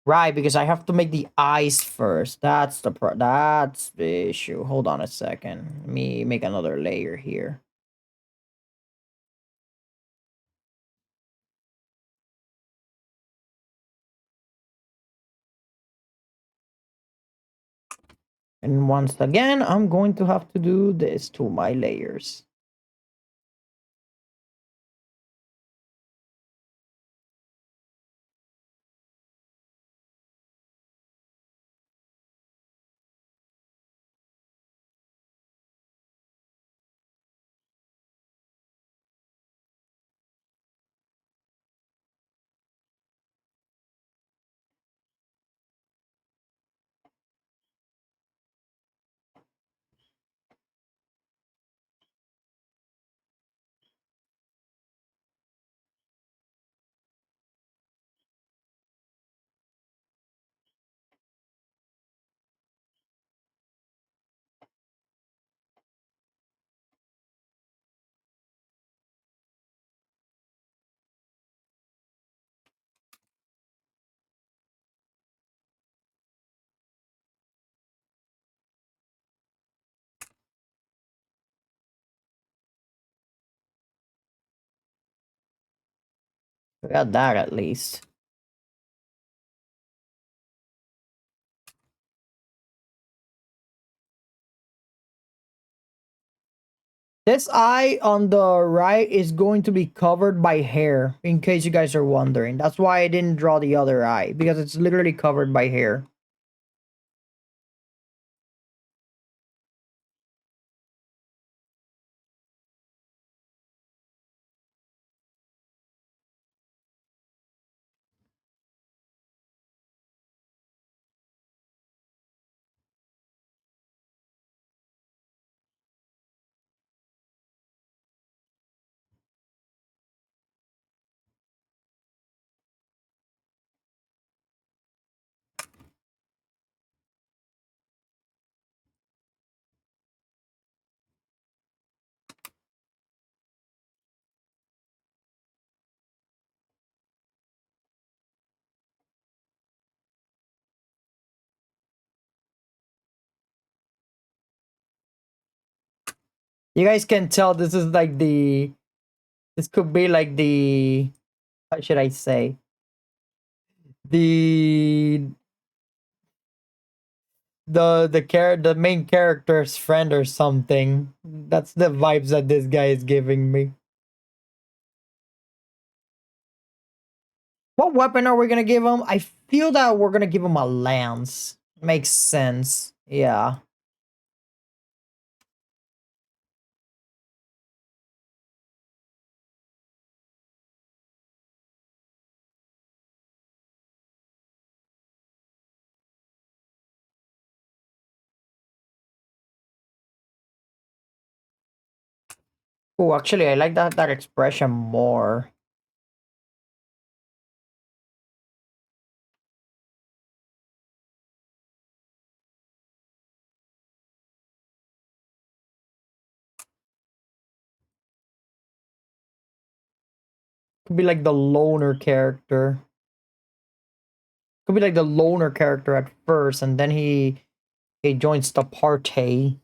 Right, because I have to make the eyes first. That's that's the issue. Hold on a second. Let me make another layer here. And once again, I'm going to have to do this to my layers. We got that at least. This eye on the right is going to be covered by hair, in case you guys are wondering. That's why I didn't draw the other eye, because it's literally covered by hair. You guys can tell this is like the. This could be like the. How should I say? The the main character's friend or something. That's the vibes that this guy is giving me. What weapon are we gonna give him? I feel that we're gonna give him a lance. Makes sense. Yeah. Oh, actually, I like that expression more. Could be like the loner character. Could be like the loner character at first, and then he joins the party.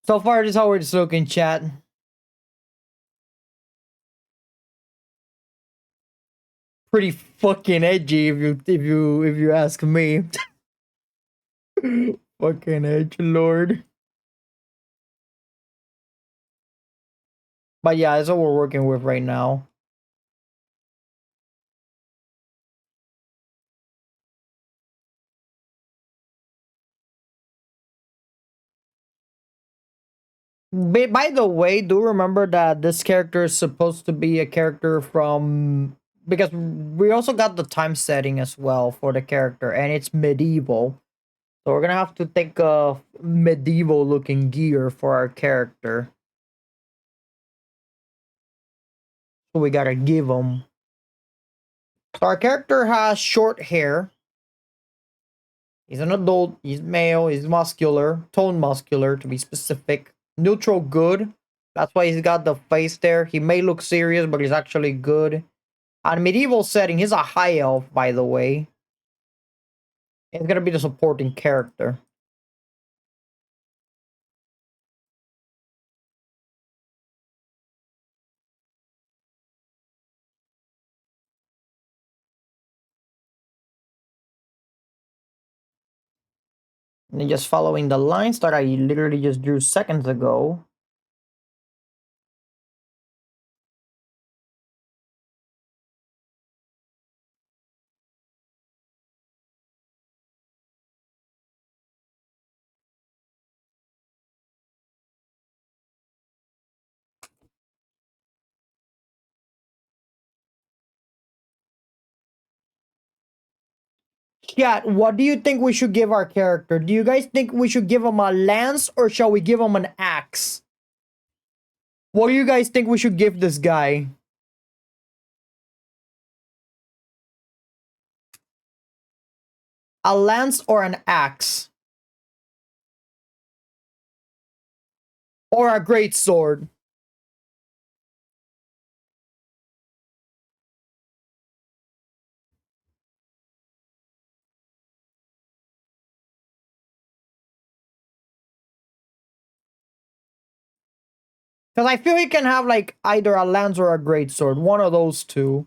So far, this is how it's looking, chat. Pretty fucking edgy, if you ask me. Fucking edge lord. But yeah, that's what we're working with right now. By the way, do remember that this character is supposed to be a character from, because we also got the time setting as well for the character, and it's medieval. So we're gonna have to think of medieval looking gear for our character. So we gotta give him. So our character has short hair. He's an adult. He's male. He's muscular. Tone muscular, to be specific. Neutral good. That's why he's got the face there. He may look serious, but he's actually good. On medieval setting, he's a high elf, by the way. He's gonna be the supporting character. And just following the lines that I literally just drew seconds ago. Chat, what do you think we should give our character? Do you guys think we should give him a lance or shall we give him an axe? What do you guys think we should give this guy? A lance or an axe? Or a great sword? Because I feel he can have like either a lance or a great sword. One of those two.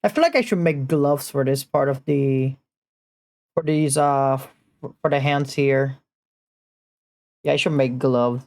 I feel like I should make gloves for this part of the for these for the hands here. Yeah, I should make gloves.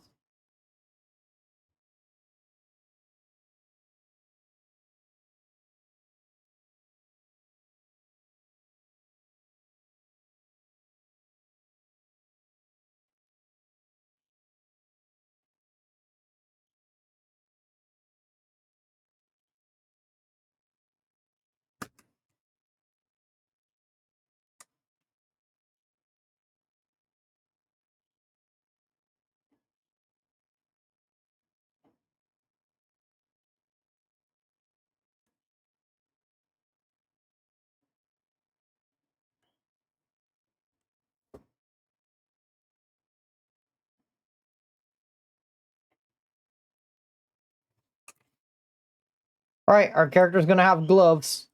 All right, our character's gonna have gloves.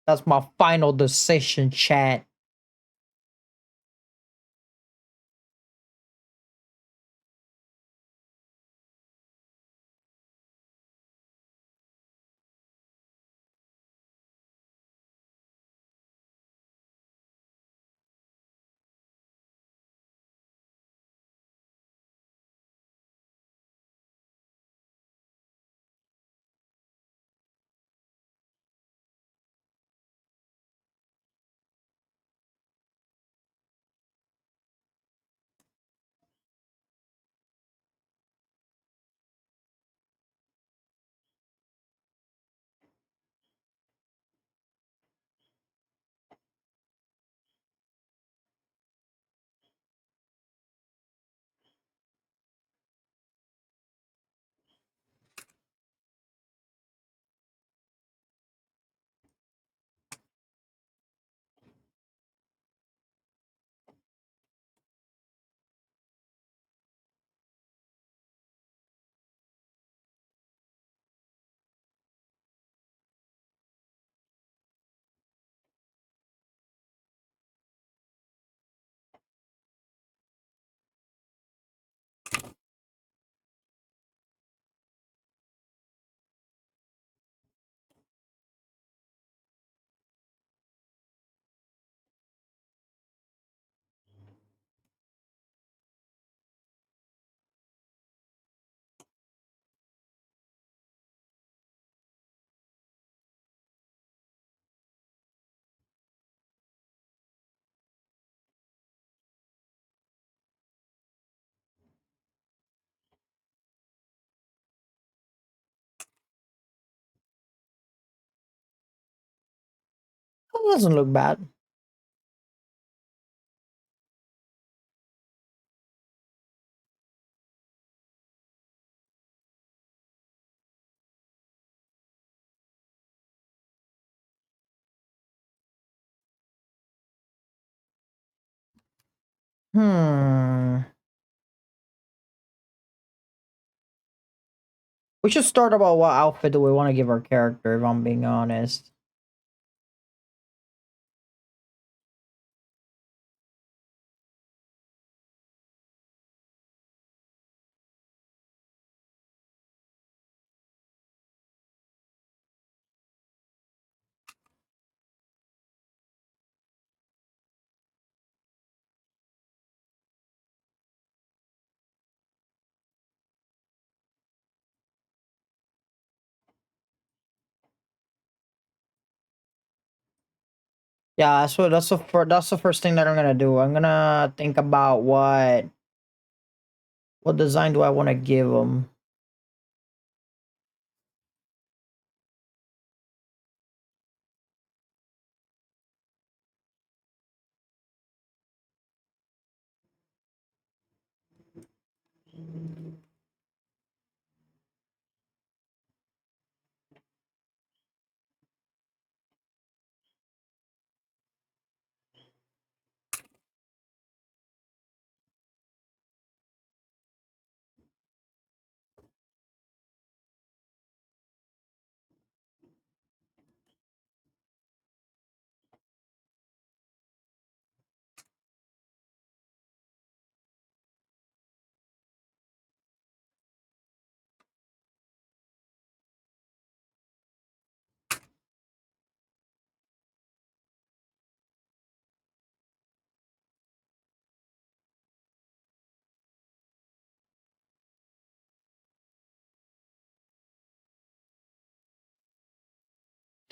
That's my final decision, chat. That doesn't look bad. Hmm. We should start about what outfit do we want to give our character, if I'm being honest. Yeah, that's the first thing that I'm gonna do. I'm gonna think about what design do I want to give them.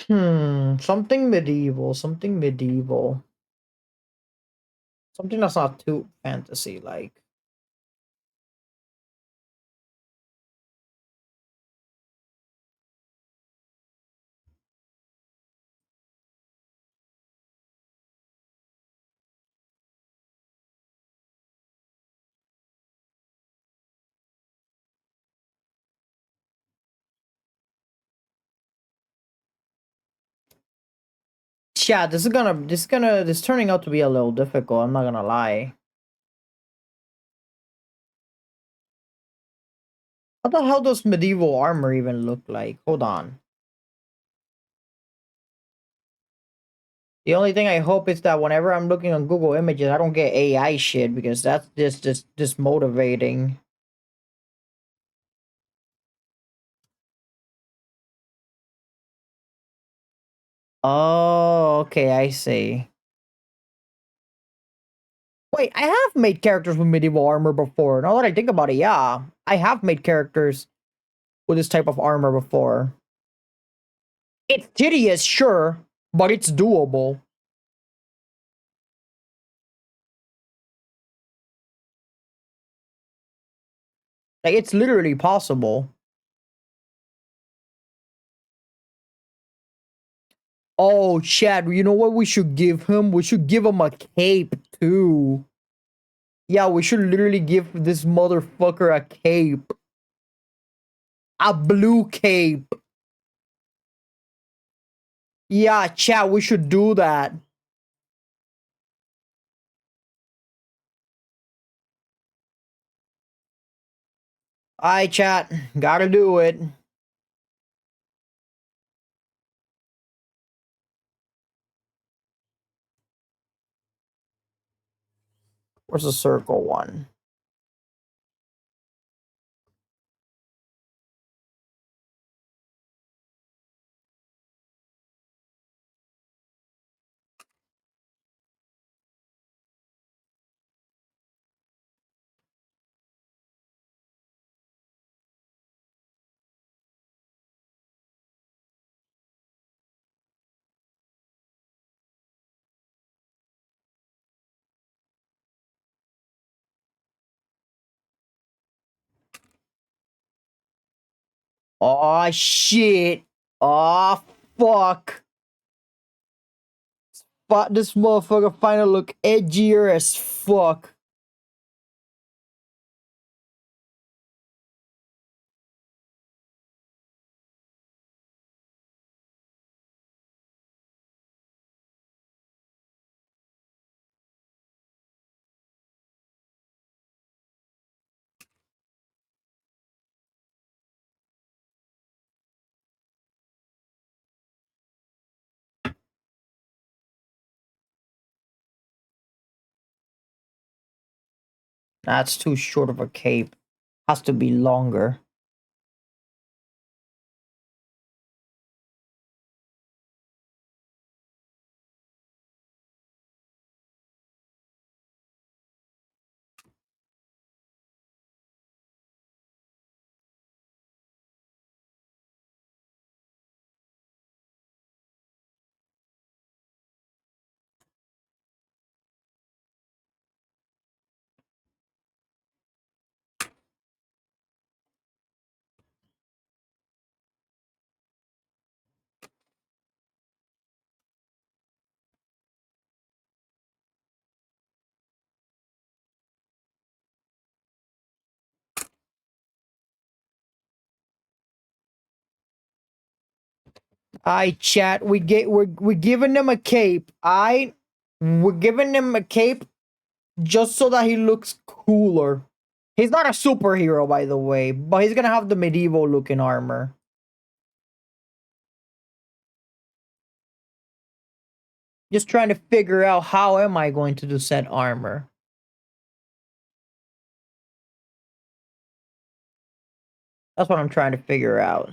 Something medieval, something medieval. Something that's not too fantasy like. Yeah, this is turning out to be a little difficult, I'm not gonna lie. What the hell does medieval armor even look like? Hold on. The only thing I hope is that whenever I'm looking on Google Images, I don't get AI shit because that's just motivating. Oh, okay, I see. Wait, I have made characters with medieval armor before. Now that I think about it, yeah. I have made characters with this type of armor before. It's tedious, sure, but it's doable. Like, it's literally possible. Oh, Chad, you know what we should give him? We should give him a cape, too. Yeah, we should literally give this motherfucker a cape. A blue cape. Yeah, chat, we should do that. Alright, chat. Gotta do it. Where's the circle one? Oh shit. Oh fuck. But this motherfucker finally look edgier as fuck. That's too short of a cape. Has to be longer. I chat. We're giving him a cape. We're giving him a cape just so that he looks cooler. He's not a superhero, by the way, but he's gonna have the medieval looking armor. Just trying to figure out how am I going to do said armor. That's what I'm trying to figure out.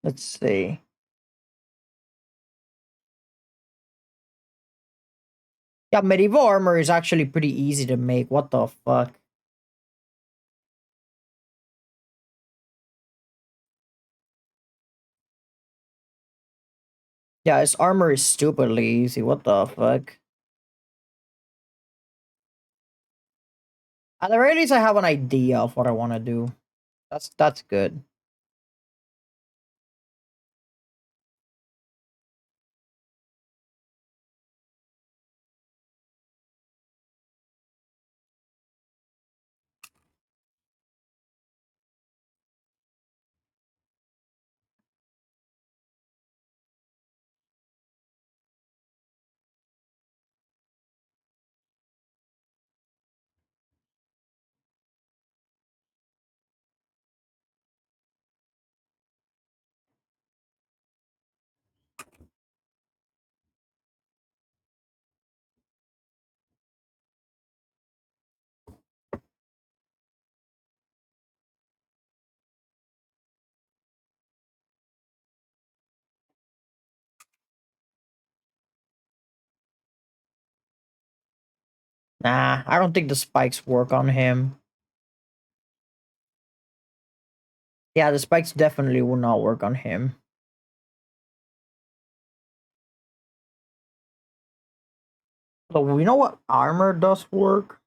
Let's see. Yeah, medieval armor is actually pretty easy to make. What the fuck? Yeah, his armor is stupidly easy. What the fuck? At the very least, I have an idea of what I want to do. That's good. Nah, I don't think the spikes work on him. Yeah, the spikes definitely will not work on him. So we know what armor does work.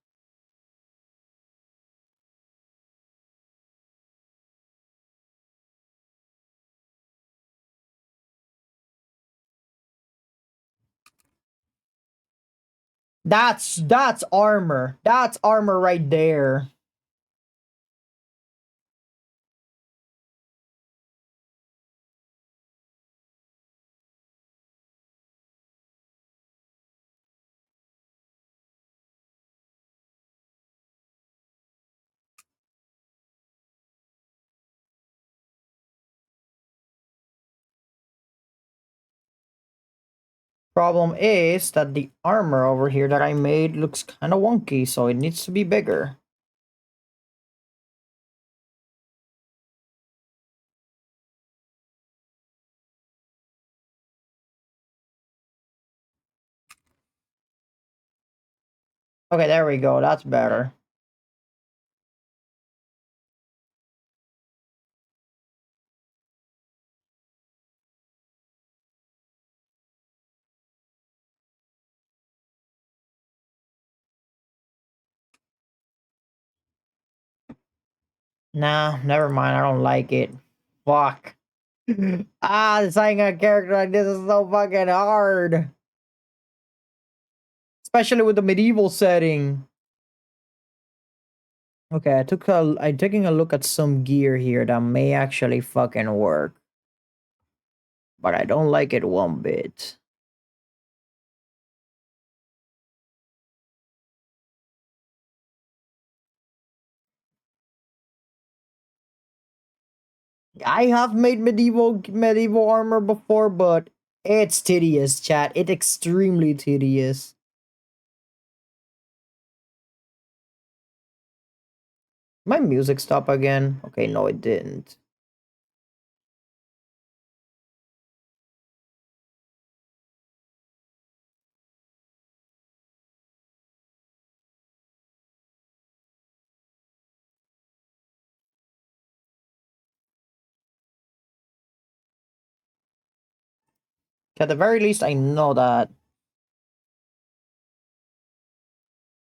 That's armor. That's armor right there. Problem is that the armor over here that I made looks kind of wonky, so it needs to be bigger. Okay, there we go. That's better. Nah, never mind. I don't like it. Fuck. Designing a character like this is so fucking hard. Especially with the medieval setting. Okay, I'm taking a look at some gear here that may actually fucking work. But I don't like it one bit. I have made medieval armor before, but it's tedious, chat. It's extremely tedious. My music stop again? Okay, no, it didn't. At the very least, I know that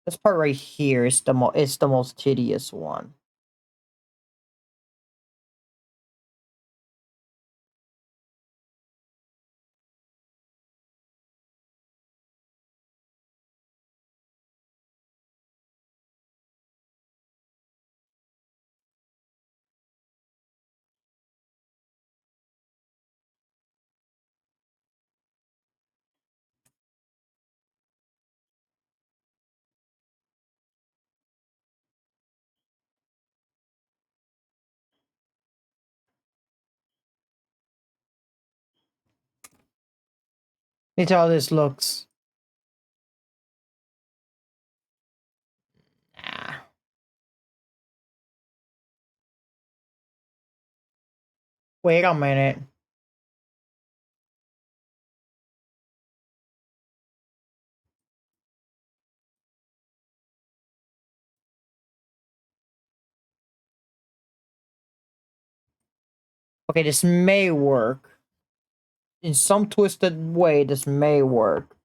this part right here is the most tedious one. Look how this looks. Ah. Wait a minute. Okay, this may work. In some twisted way, this may work.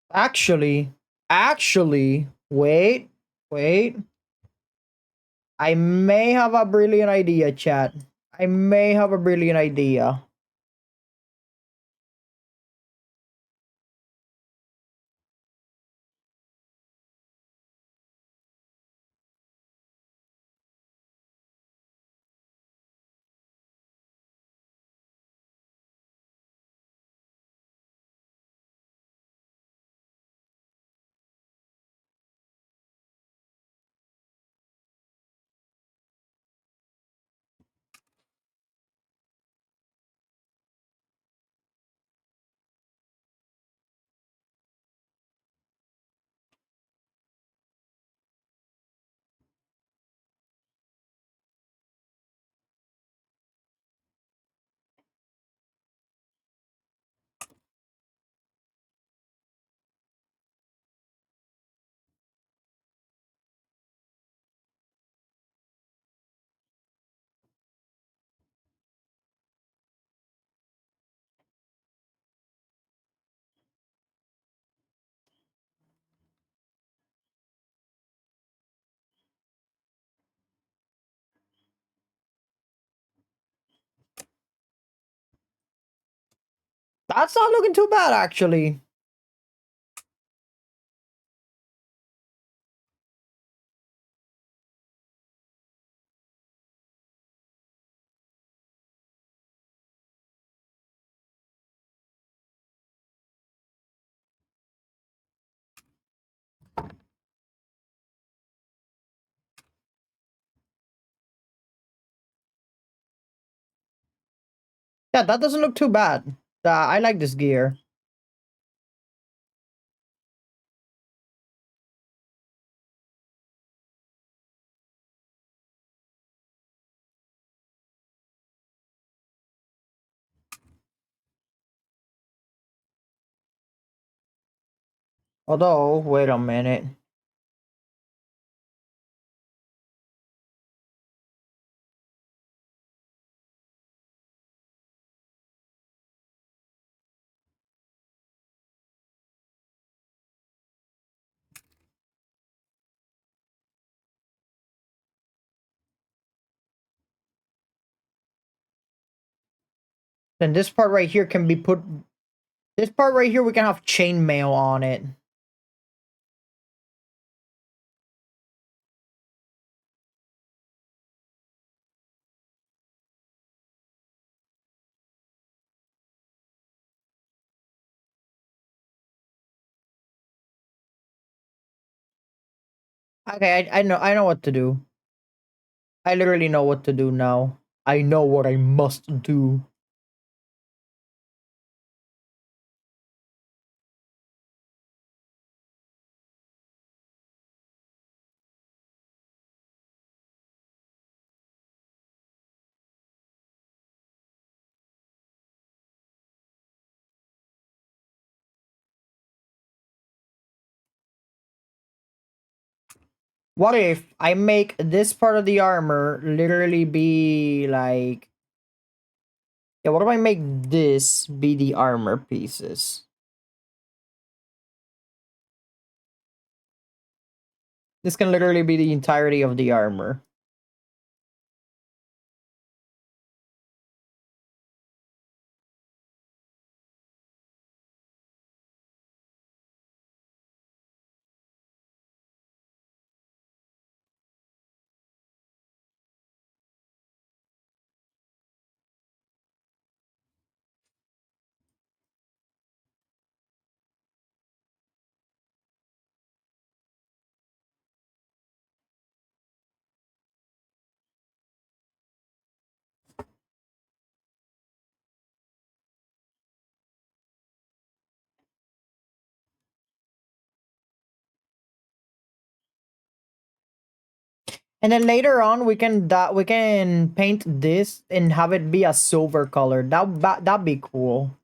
Actually, wait. I may have a brilliant idea, chat. I may have a brilliant idea. That's not looking too bad, actually. Yeah, that doesn't look too bad. I like this gear. Although, wait a minute. Then this part right here can be put. This part right here, we can have chainmail on it. Okay, I know what to do. I literally know what to do now. I know what I must do. What if I make this part of the armor literally be like... Yeah, what if I make this be the armor pieces? This can literally be the entirety of the armor. And then later on, we can paint this and have it be a silver color. That'd be cool.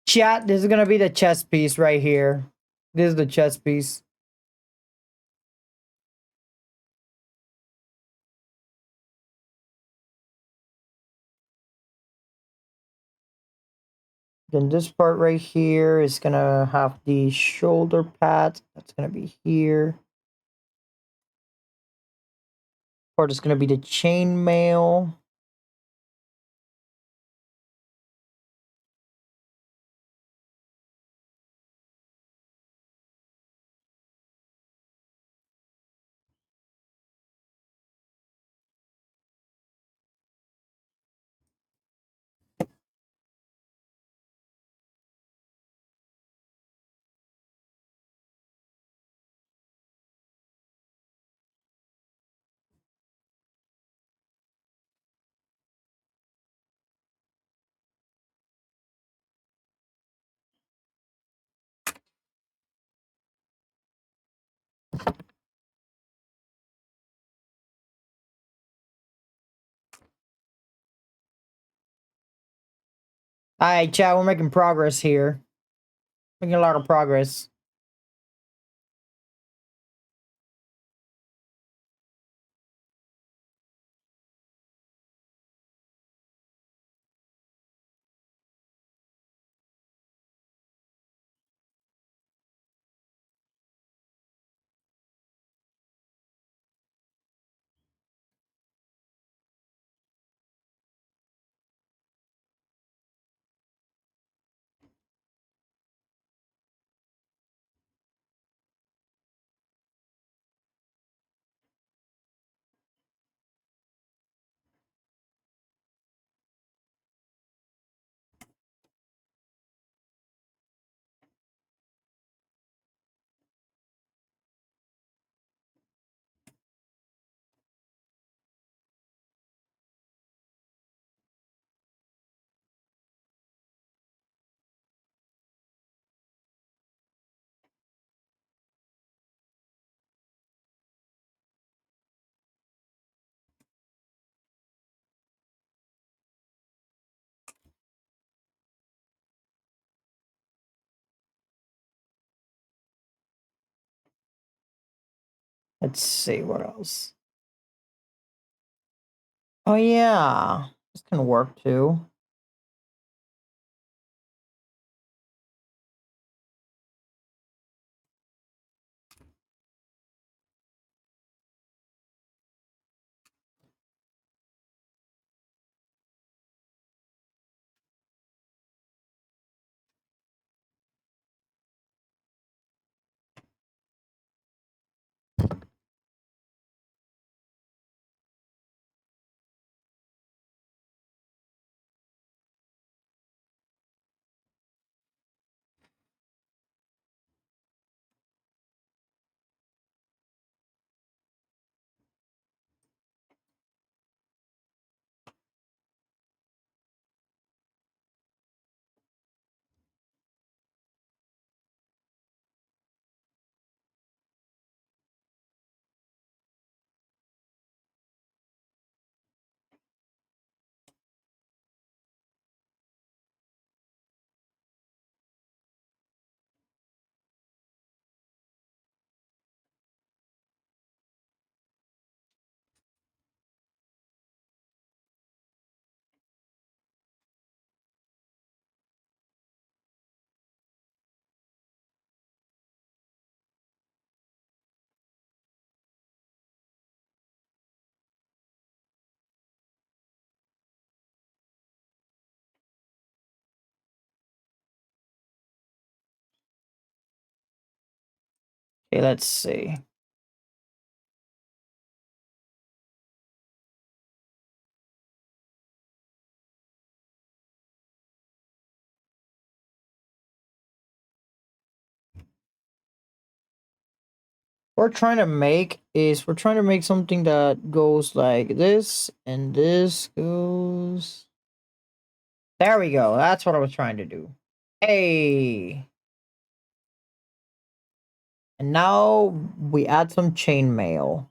Chat, this is gonna be the chess piece right here. This is the chess piece. Then this part right here is gonna have the shoulder pad. That's gonna be here. Part is gonna be the chainmail. Alright, chat, we're making progress here. Making a lot of progress. Let's see what else. Oh yeah, this can work too. Okay, let's see. We're trying to make something that goes like this, and this goes. There we go. That's what I was trying to do. Hey. And now we add some chainmail.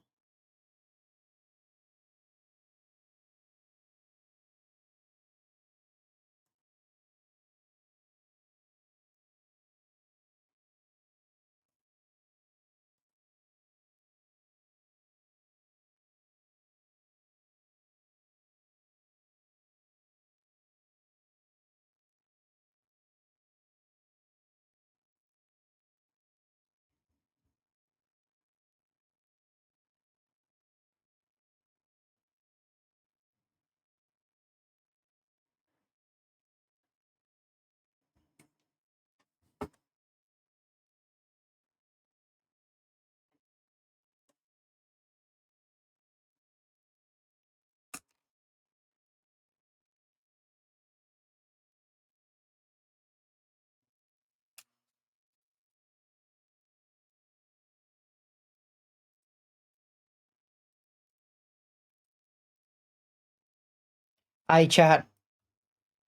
Hi, chat.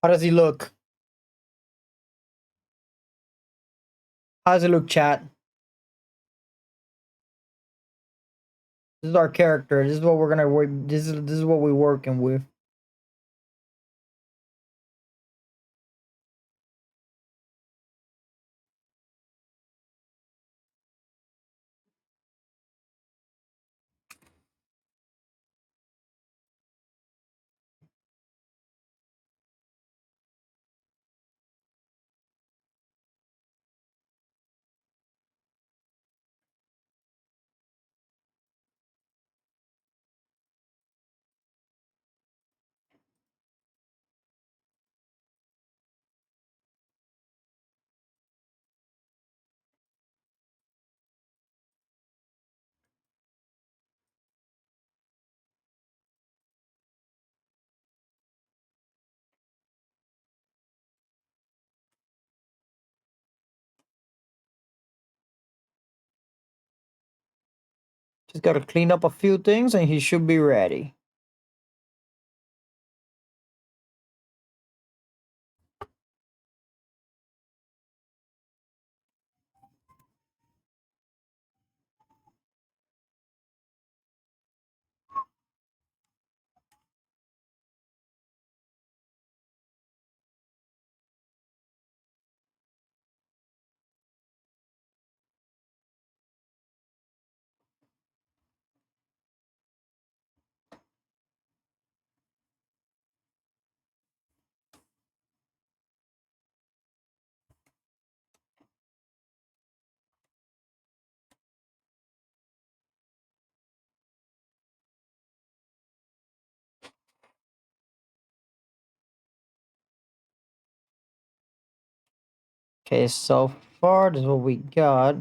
How does he look? How does it look, chat? This is our character. This is what we're gonna work. This is what we're working with. Just gotta clean up a few things, and he should be ready. Okay, so far this is what we got.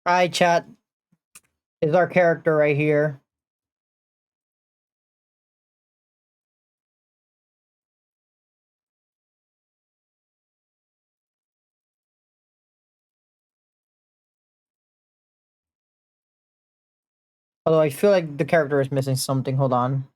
Alright, chat. Is our character right here. Although I feel like the character is missing something. Hold on.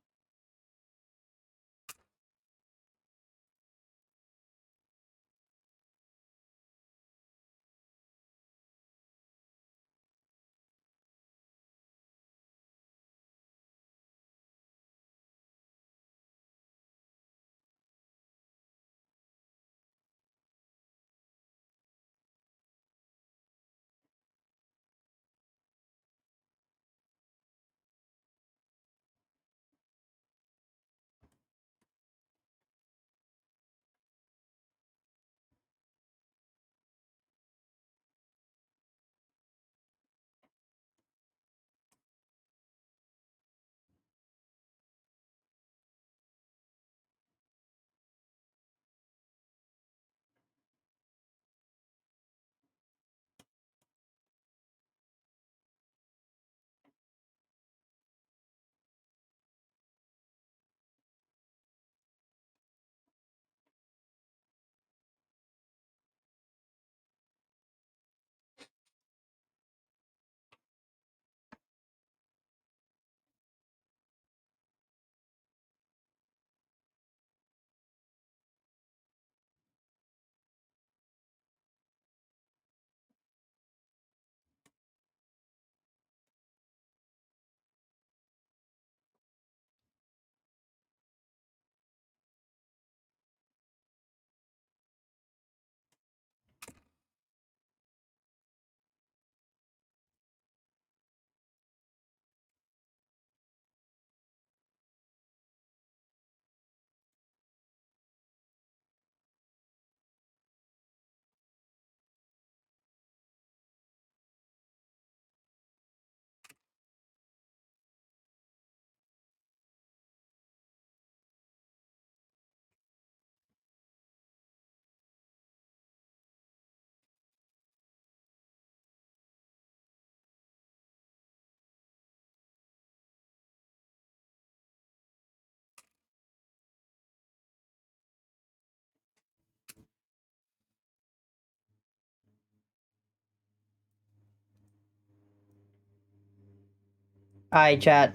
Alright, chat.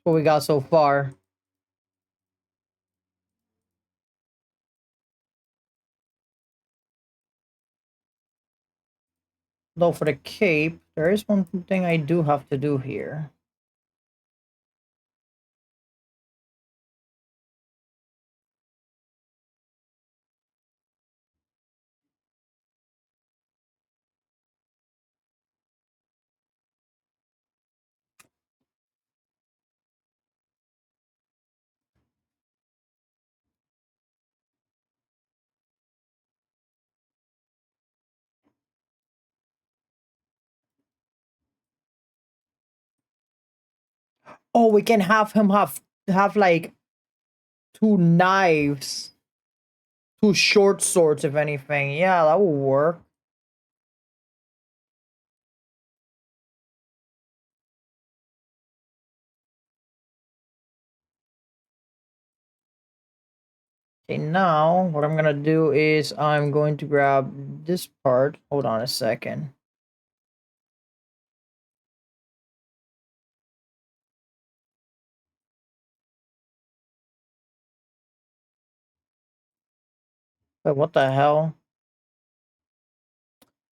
What we got so far. Though for the cape, there is one thing I do have to do here. Oh, we can have him have like two knives. Two short swords, if anything. Yeah, that will work. Okay, now what I'm gonna do is I'm going to grab this part. Hold on a second. Wait, what the hell?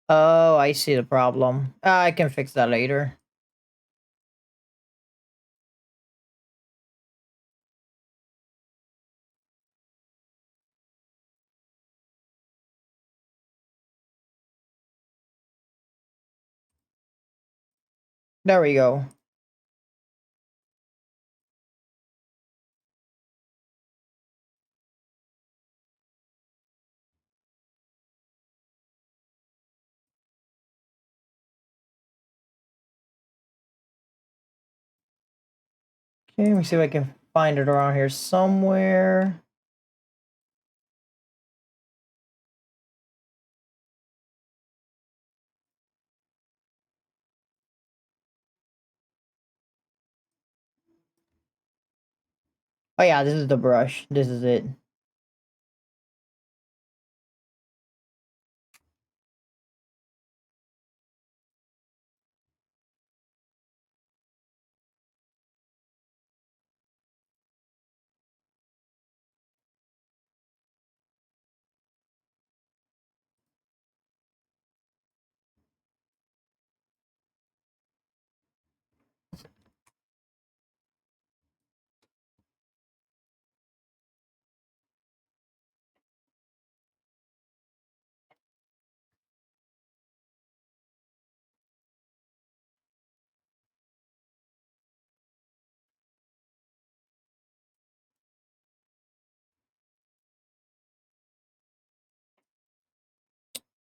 Oh, I see the problem. I can fix that later. There we go. Okay, let me see if I can find it around here somewhere. Oh yeah, this is the brush. This is it.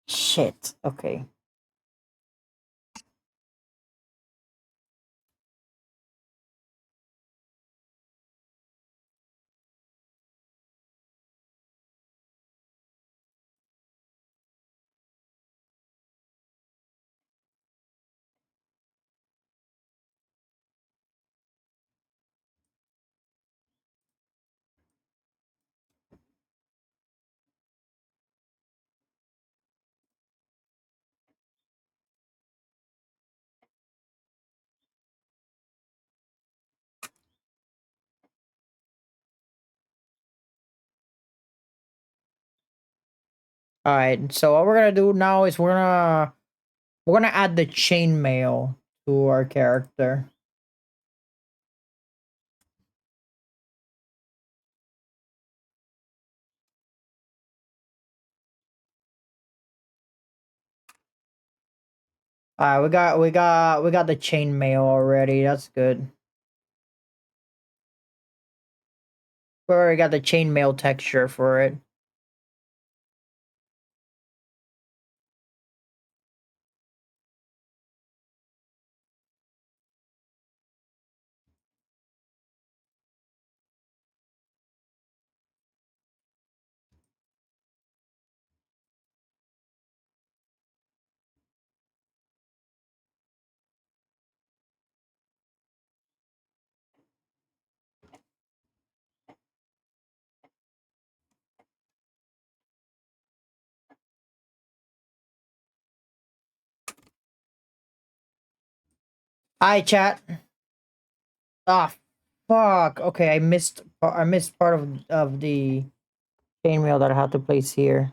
Shit. Okay. All right. So what we're gonna do now is we're gonna add the chainmail to our character. All right, we got the chainmail already. That's good. We already got the chainmail texture for it. Hi, chat. Ah, fuck. Okay, I missed part of the chainmail that I had to place here.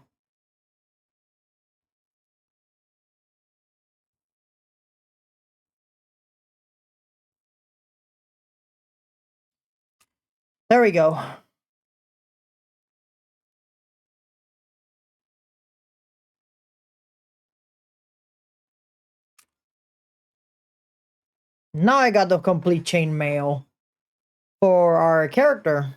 There we go. Now I got the complete chainmail for our character.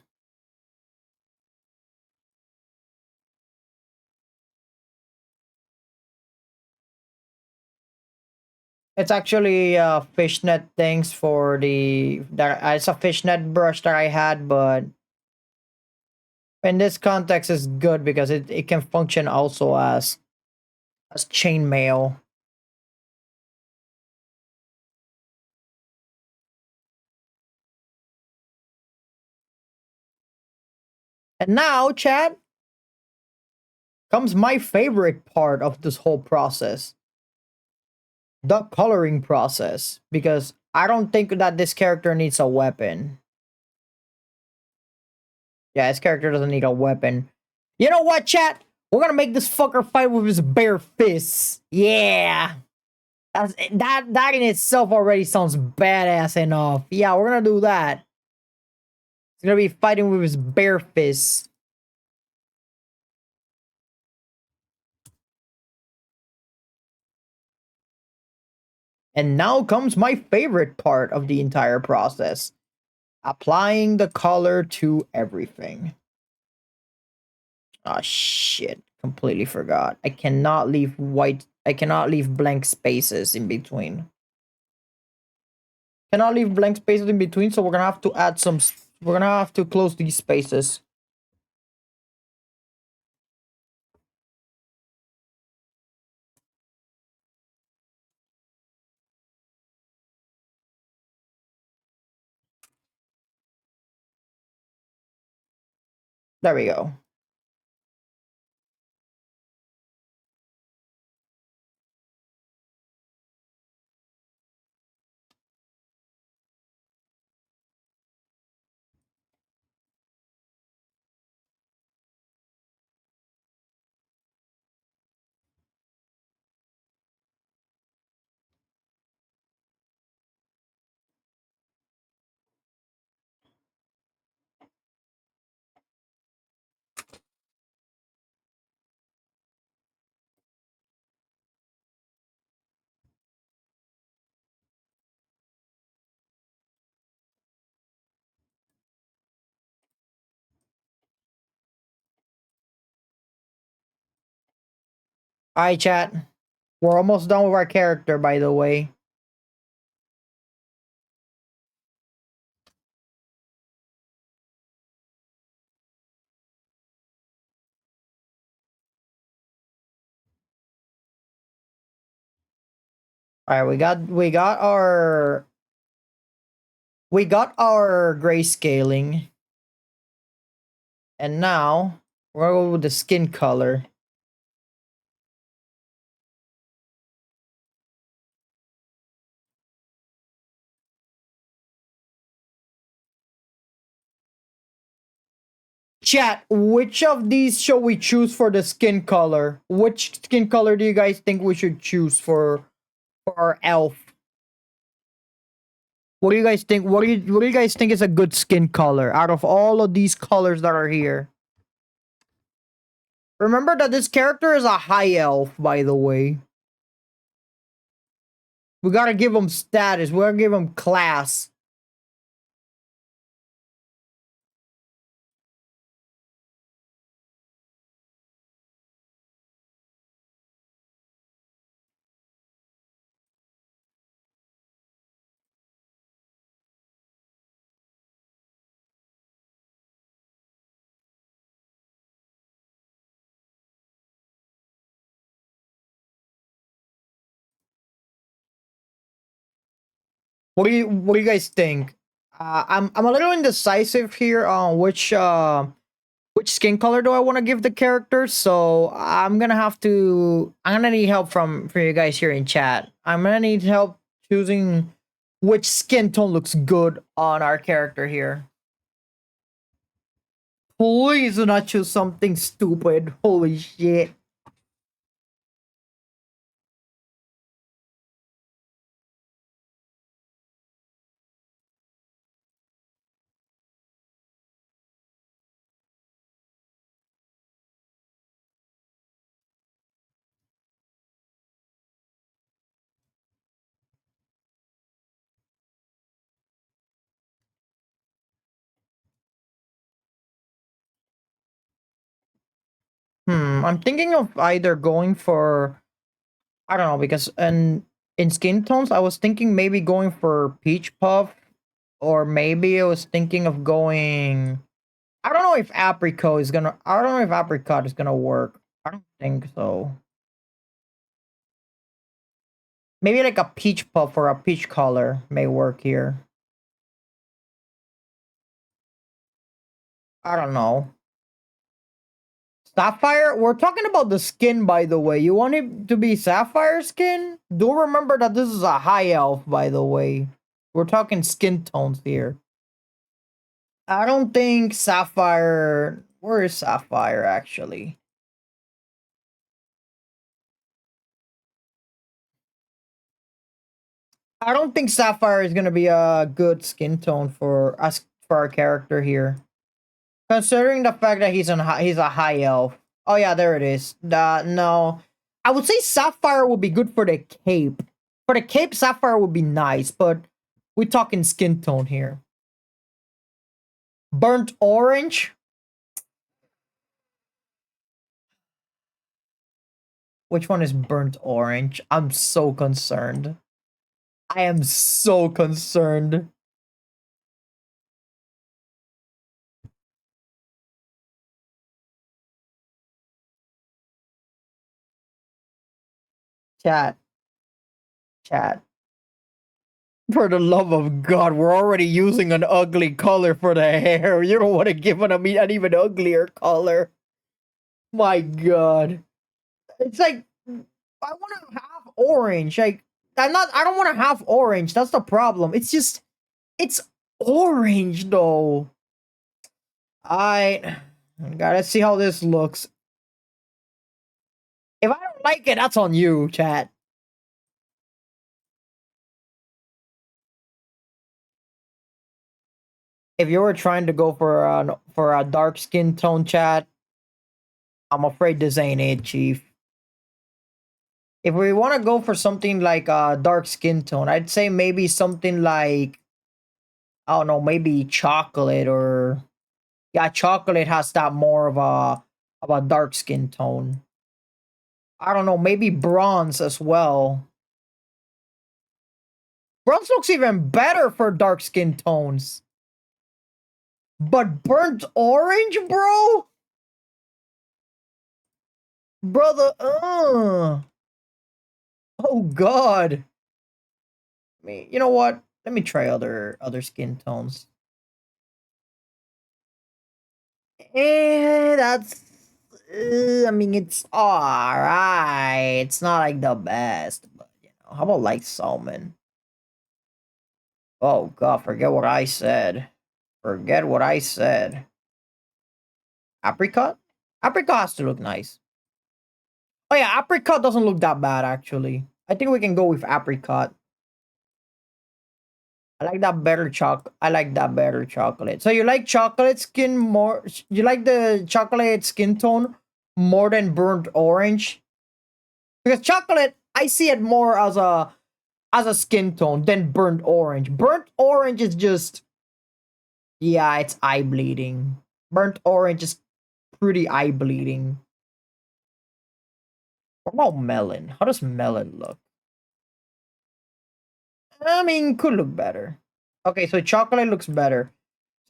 It's actually fishnet things for it's a fishnet brush that I had, but in this context is good because it can function also as chainmail. And now, chat, comes my favorite part of this whole process. The coloring process. Because I don't think that this character needs a weapon. Yeah, this character doesn't need a weapon. You know what, chat? We're gonna make this fucker fight with his bare fists. Yeah. That in itself already sounds badass enough. Yeah, we're gonna do that. He's gonna be fighting with his bare fists. And now comes my favorite part of the entire process. Applying the color to everything. Oh shit. Completely forgot. I cannot leave blank spaces in between. Cannot leave blank spaces in between, so we're gonna have to add some. We're gonna have to close these spaces. There we go. Alright, chat. We're almost done with our character, by the way. Alright, we got our grayscaling. And now we're gonna go with the skin color. Chat, which of these shall we choose for the skin color? Which skin color do you guys think we should choose for our elf? What do you guys think? What do you guys think is a good skin color out of all of these colors that are here? Remember that this character is a high elf, by the way. We gotta give him status. We gotta give him class. What do you guys think? I'm a little indecisive here on which skin color do I want to give the character, so I'm gonna need help from you guys here in chat. I'm gonna need help choosing which skin tone looks good on our character here. Please do not choose something stupid. Holy shit. I'm thinking of either going for, I don't know, because in skin tones, I was thinking maybe going for peach puff, or maybe I was thinking of going. I don't know if apricot is gonna. I don't know if apricot is gonna work. I don't think so. Maybe like a peach puff or a peach color may work here. I don't know. Sapphire? We're talking about the skin, by the way. You want it to be sapphire skin? Do remember that this is a high elf, by the way. We're talking skin tones here. I don't think sapphire. Where is sapphire actually? I don't think sapphire is gonna be a good skin tone for us for our character here, considering the fact that he's a high elf. Oh yeah, there it is. No, I would say sapphire would be good for the cape. For the cape, sapphire would be nice, but we're talking skin tone here. Burnt orange. Which one is burnt orange? I'm so concerned. I am so concerned. Chat, chat. For the love of God, we're already using an ugly color for the hair. You don't want to give it an even uglier color. My God. It's like, I want to have orange. Like, I don't want to have orange. That's the problem. It's orange though. I gotta see how this looks. If I don't like it, that's on you, chat. If you were trying to go for a dark skin tone, chat, I'm afraid this ain't it, chief. If we want to go for something like a dark skin tone, I'd say maybe something like, I don't know, maybe chocolate, or yeah, chocolate has that more of a dark skin tone. I don't know, maybe bronze as well. Bronze looks even better for dark skin tones. But burnt orange, bro? Brother, oh god. You know what? Let me try other skin tones. That's. I mean, it's alright. It's not like the best, but you know, how about like salmon? Oh god, forget what I said. Forget what I said. Apricot? Apricot has to look nice. Oh yeah, apricot doesn't look that bad actually. I think we can go with apricot. I like that better I like that better chocolate. So you like chocolate skin more? You like the chocolate skin tone more than burnt orange? Because chocolate, I see it more as a skin tone than burnt orange. Burnt orange is just, yeah, it's eye bleeding. Burnt orange is pretty eye bleeding. What about melon? How does melon look? I mean, could look better. Okay, so chocolate looks better.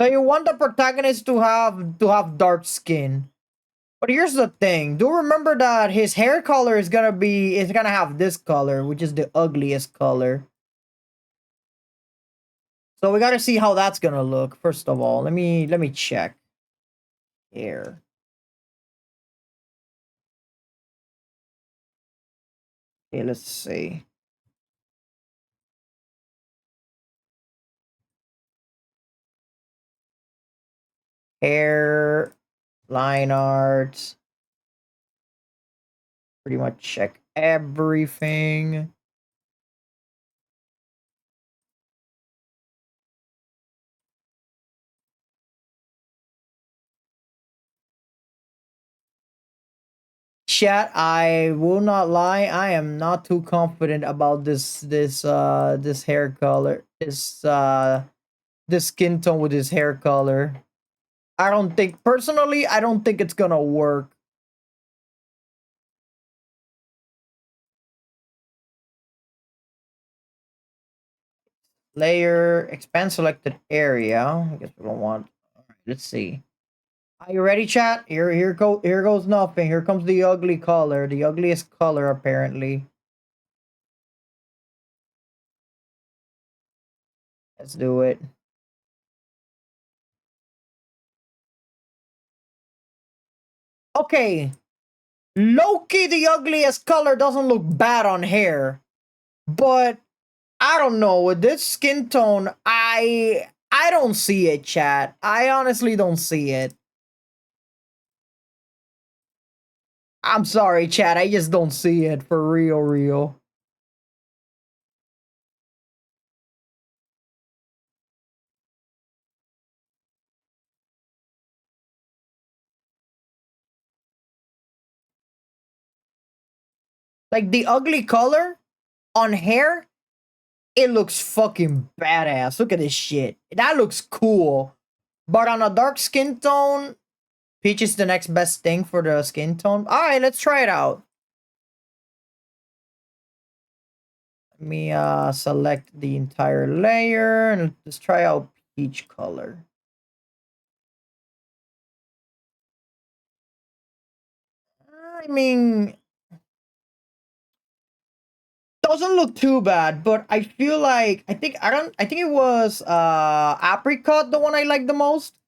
So you want the protagonist to have dark skin. But here's the thing. Do remember that his hair color is gonna have this color, which is the ugliest color. So we gotta see how that's gonna look. First of all, let me check. Hair. Okay, let's see. hair, line arts. Pretty much check everything. Chat, I will not lie, I am not too confident about this hair color. This skin tone with his hair color. I don't think personally, I don't think it's gonna work. Layer, expand selected area. I guess we don't want. Alright, let's see. Are you ready, chat? Here goes nothing. Here comes the ugly color, the ugliest color apparently. Let's do it. Okay, Loki, the ugliest color doesn't look bad on hair, but I don't know with this skin tone. I don't see it, chat. I honestly don't see it. I'm sorry, chat. I just don't see it for real, real. Like the ugly color on hair, it looks fucking badass. Look at this shit. That looks cool. But on a dark skin tone, peach is the next best thing for the skin tone. All right, let's try it out. Let me select the entire layer and let's try out peach color. I mean, doesn't look too bad, but I feel like I think it was apricot the one I like the most.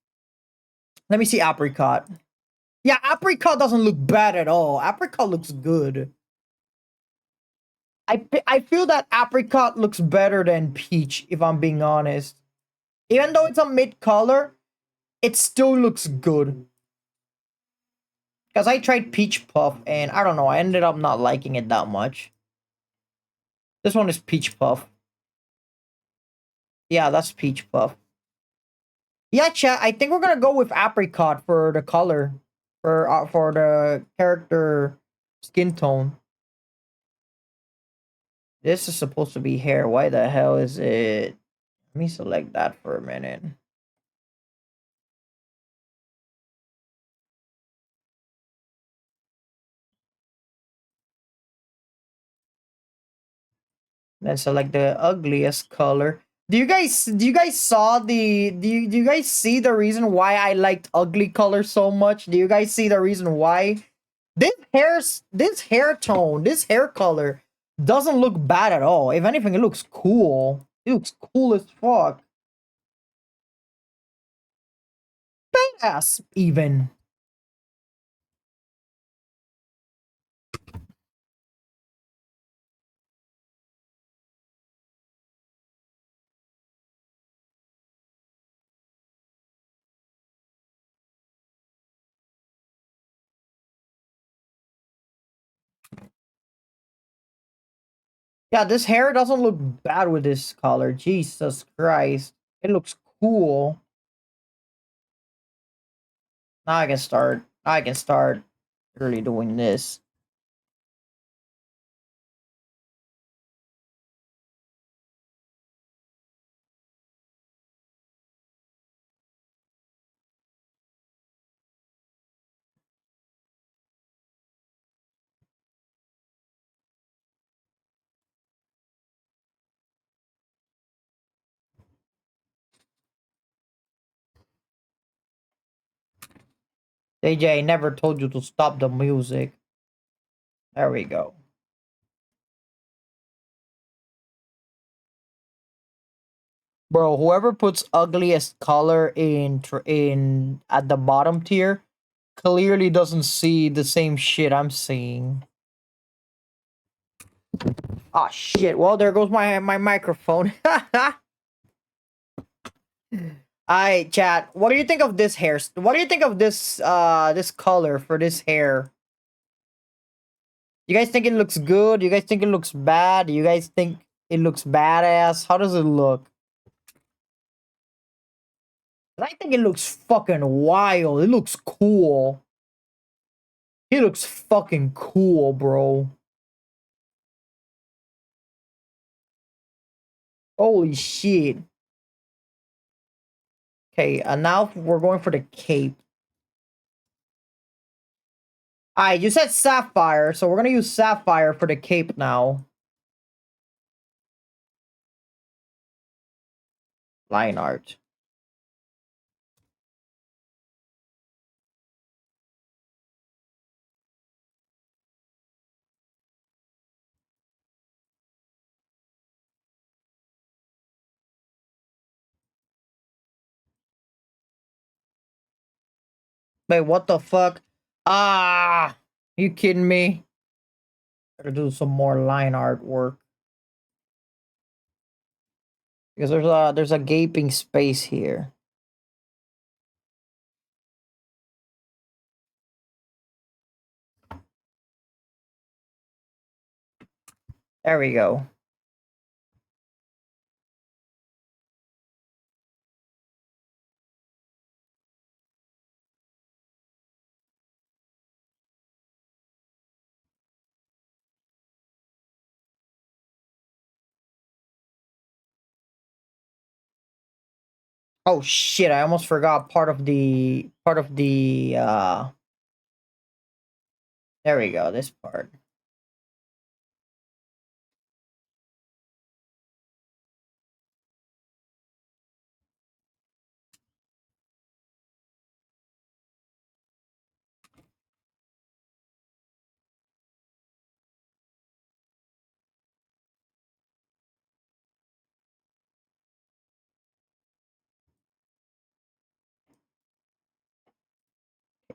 Let me see apricot. Yeah, apricot doesn't look bad at all. Apricot looks good. I feel that apricot looks better than peach, if I'm being honest. Even though it's a mid color, it still looks good. Because I tried peach puff and I don't know, I ended up not liking it that much. This one is peach puff. Yeah, that's peach puff. Yeah, chat, I think we're gonna go with apricot for the color. For the character skin tone. This is supposed to be hair. Why the hell is it? Let me select that for a minute. Then select the ugliest color. Do you guys saw the do you guys see the reason why I liked ugly color so much? Do you guys see the reason why? This hair tone, this hair color doesn't look bad at all. If anything, it looks cool. It looks cool as fuck. Badass even. Yeah, this hair doesn't look bad with this color. Jesus Christ. It looks cool. Now I can start. I can start really doing this. AJ, I never told you to stop the music. There we go. Bro, whoever puts ugliest color in at the bottom tier clearly doesn't see the same shit I'm seeing. Ah shit. Well, there goes my microphone. Alright, chat. What do you think of this hair? What do you think of this color for this hair? You guys think it looks good? You guys think it looks bad? You guys think it looks badass? How does it look? I think it looks fucking wild. It looks cool. It looks fucking cool, bro. Holy shit. Okay, now we're going for the cape. Alright, you said sapphire, so we're gonna use sapphire for the cape now. Line art. Wait, what the fuck? Ah! You kidding me? Gotta do some more line art work. Because there's a gaping space here. There we go. Oh shit, I almost forgot part of the there we go, this part.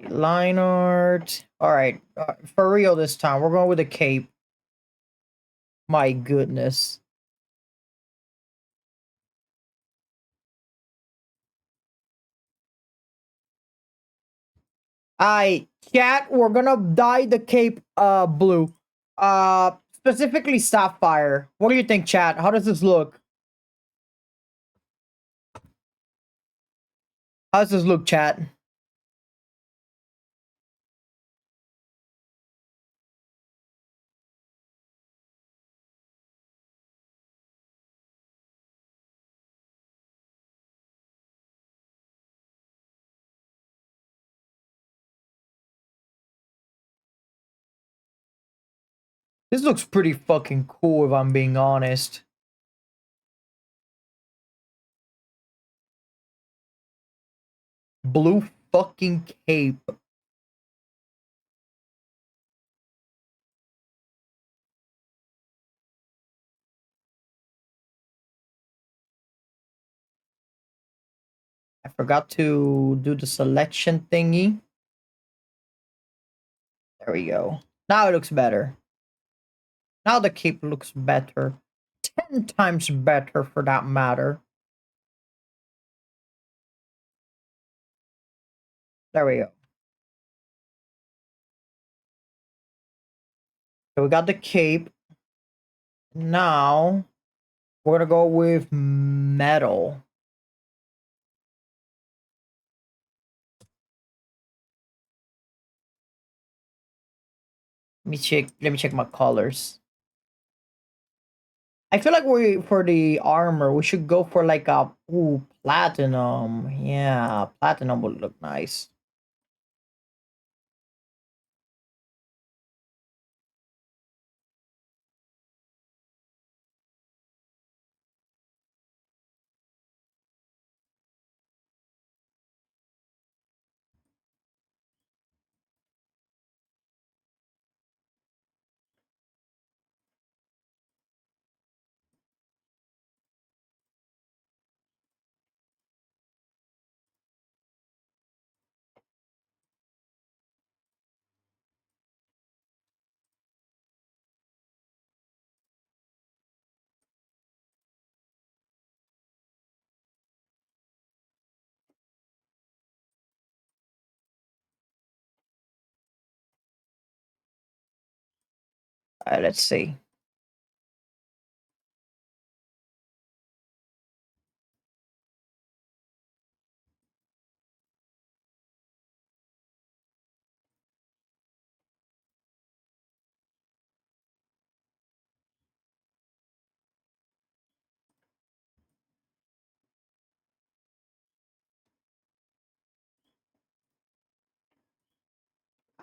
Line art. Alright, for real this time. We're going with a cape. My goodness. I Cat, we're gonna dye the cape blue. Specifically sapphire. What do you think, chat? How does this look? How does this look, chat? This looks pretty fucking cool if I'm being honest. Blue fucking cape. I forgot to do the selection thingy. There we go. Now it looks better. Now the cape looks better. 10 times better for that matter. There we go. So we got the cape. Now we're gonna go with metal. Let me check my colors. I feel like we for the armor we should go for like a platinum. Yeah, platinum would look nice. Let's see.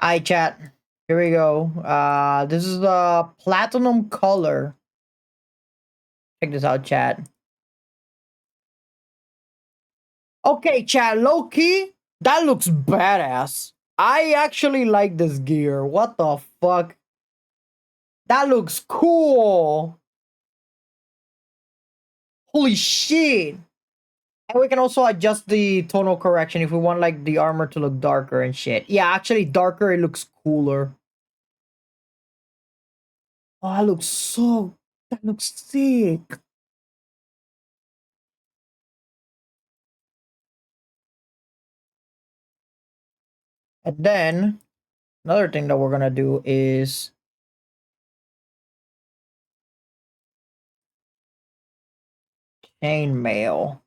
Hi, chat. Here we go. This is the platinum color. Check this out, chat. Okay, chat. Low key, that looks badass. I actually like this gear. What the fuck? That looks cool. Holy shit. And we can also adjust the tonal correction if we want like the armor to look darker and shit. Yeah, actually darker it looks cooler. Oh, that looks sick. And then another thing that we're gonna do is chainmail.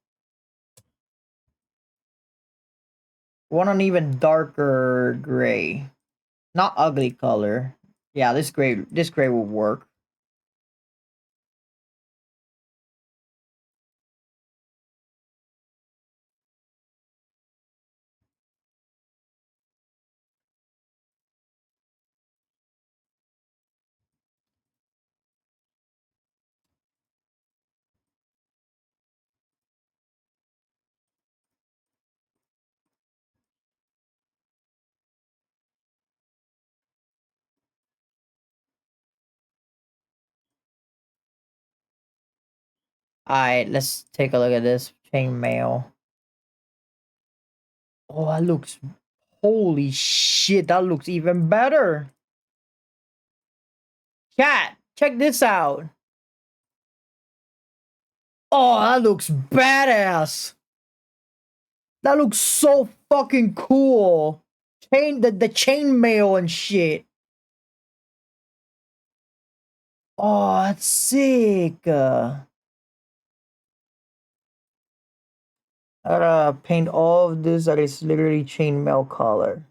Want an even darker gray. Not ugly color. Yeah, this gray will work. Alright, let's take a look at this chainmail. Oh, that looks holy shit, that looks even better. Chat, check this out. Oh, that looks badass. That looks so fucking cool. The chainmail and shit. Oh, that's sick. I gotta paint all of this that is literally chainmail color.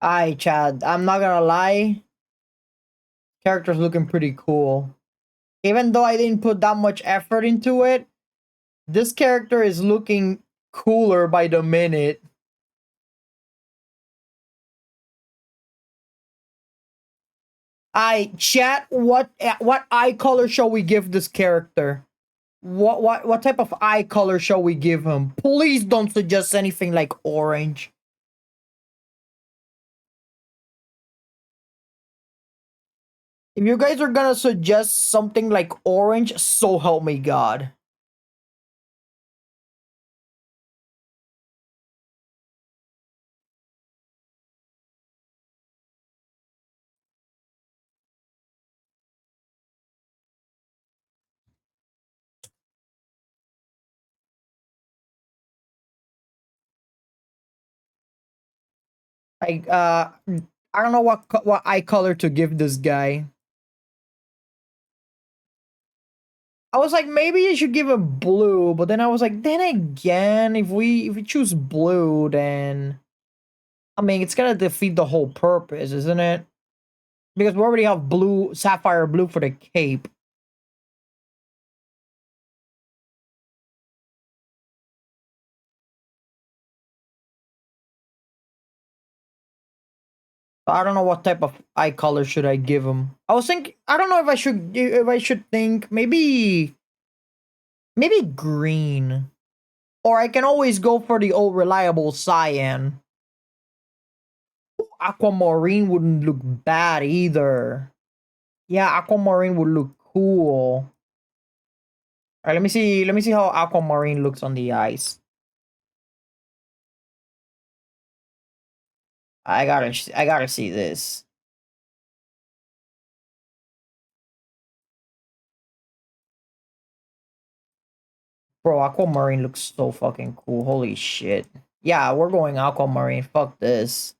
Alright, Chad, I'm not gonna lie. Character's looking pretty cool. Even though I didn't put that much effort into it, this character is looking cooler by the minute. I chat what eye color shall we give this character? What type of eye color shall we give him? Please don't suggest anything like orange. If you guys are gonna suggest something like orange, so help me God. Like I don't know what eye color to give this guy. I was like, maybe you should give him blue, but then I was like, then again, if we choose blue, then I mean it's gonna defeat the whole purpose, isn't it? Because we already have blue, sapphire blue for the cape. So I don't know what type of eye color should I give him. I was thinking, I don't know if I should think maybe green, or I can always go for the old reliable cyan. Aquamarine wouldn't look bad either. Yeah, aquamarine would look cool. All right, let me see. Let me see how aquamarine looks on the ice. I gotta see this. Bro, aquamarine looks so fucking cool. Holy shit. Yeah, we're going aquamarine. Fuck this.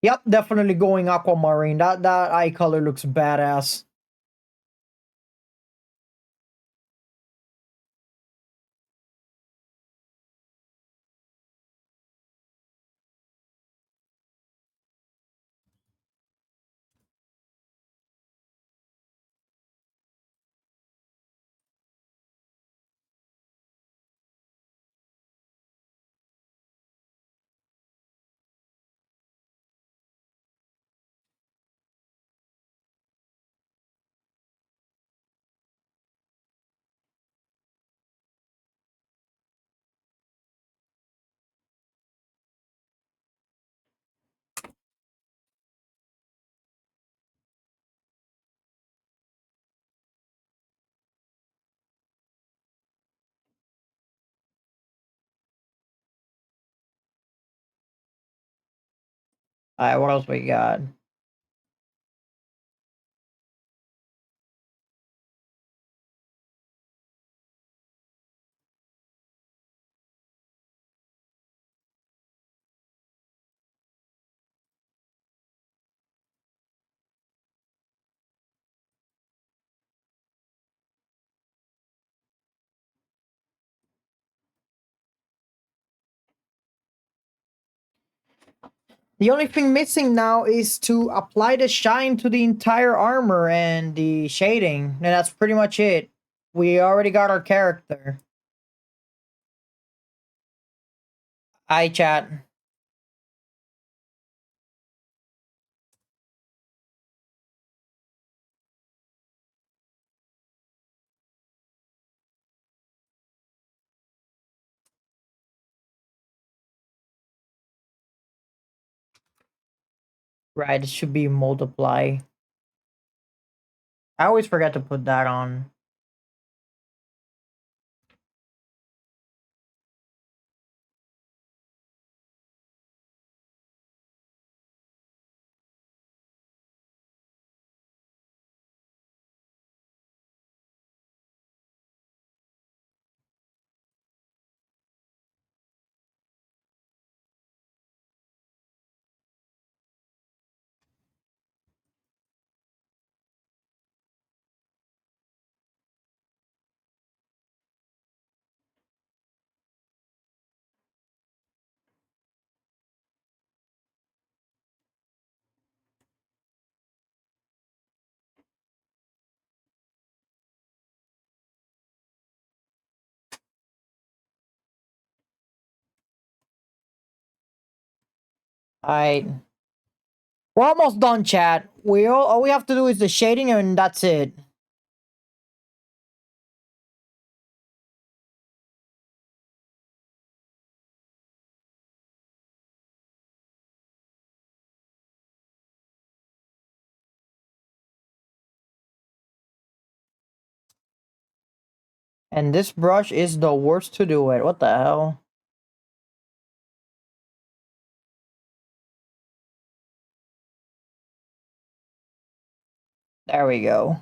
Yep, definitely going aquamarine. That eye color looks badass. Alright, what else we got? The only thing missing now is to apply the shine to the entire armor and the shading. And that's pretty much it. We already got our character. Hi, chat. Right, it should be multiply. I always forget to put that on. Alright. We're almost done, chat. All we have to do is the shading and that's it. And this brush is the worst to do it. What the hell? There we go.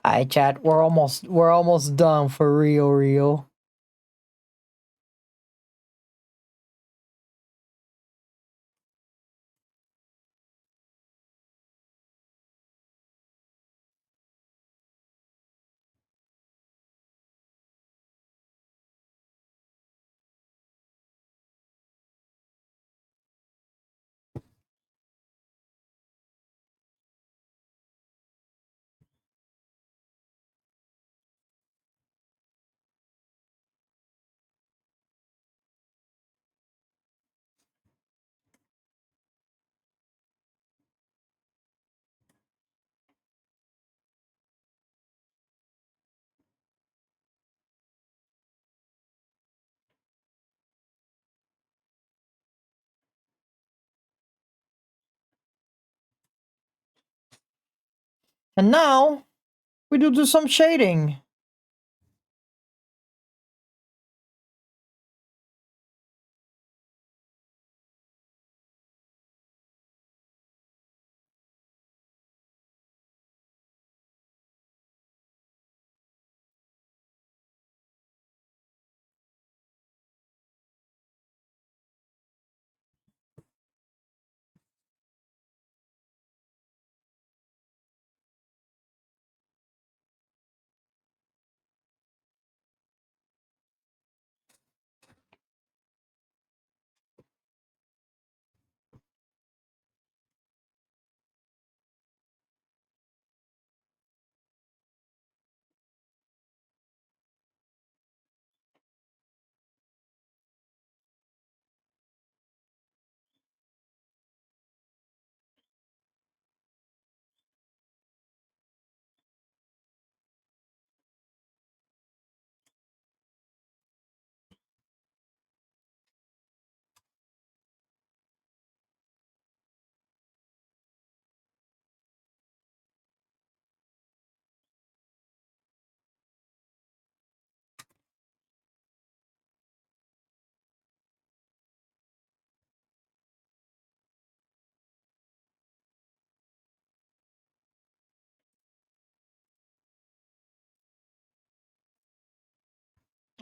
Alright, chat. We're almost done for real. And now we do some shading.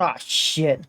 Ah, shit.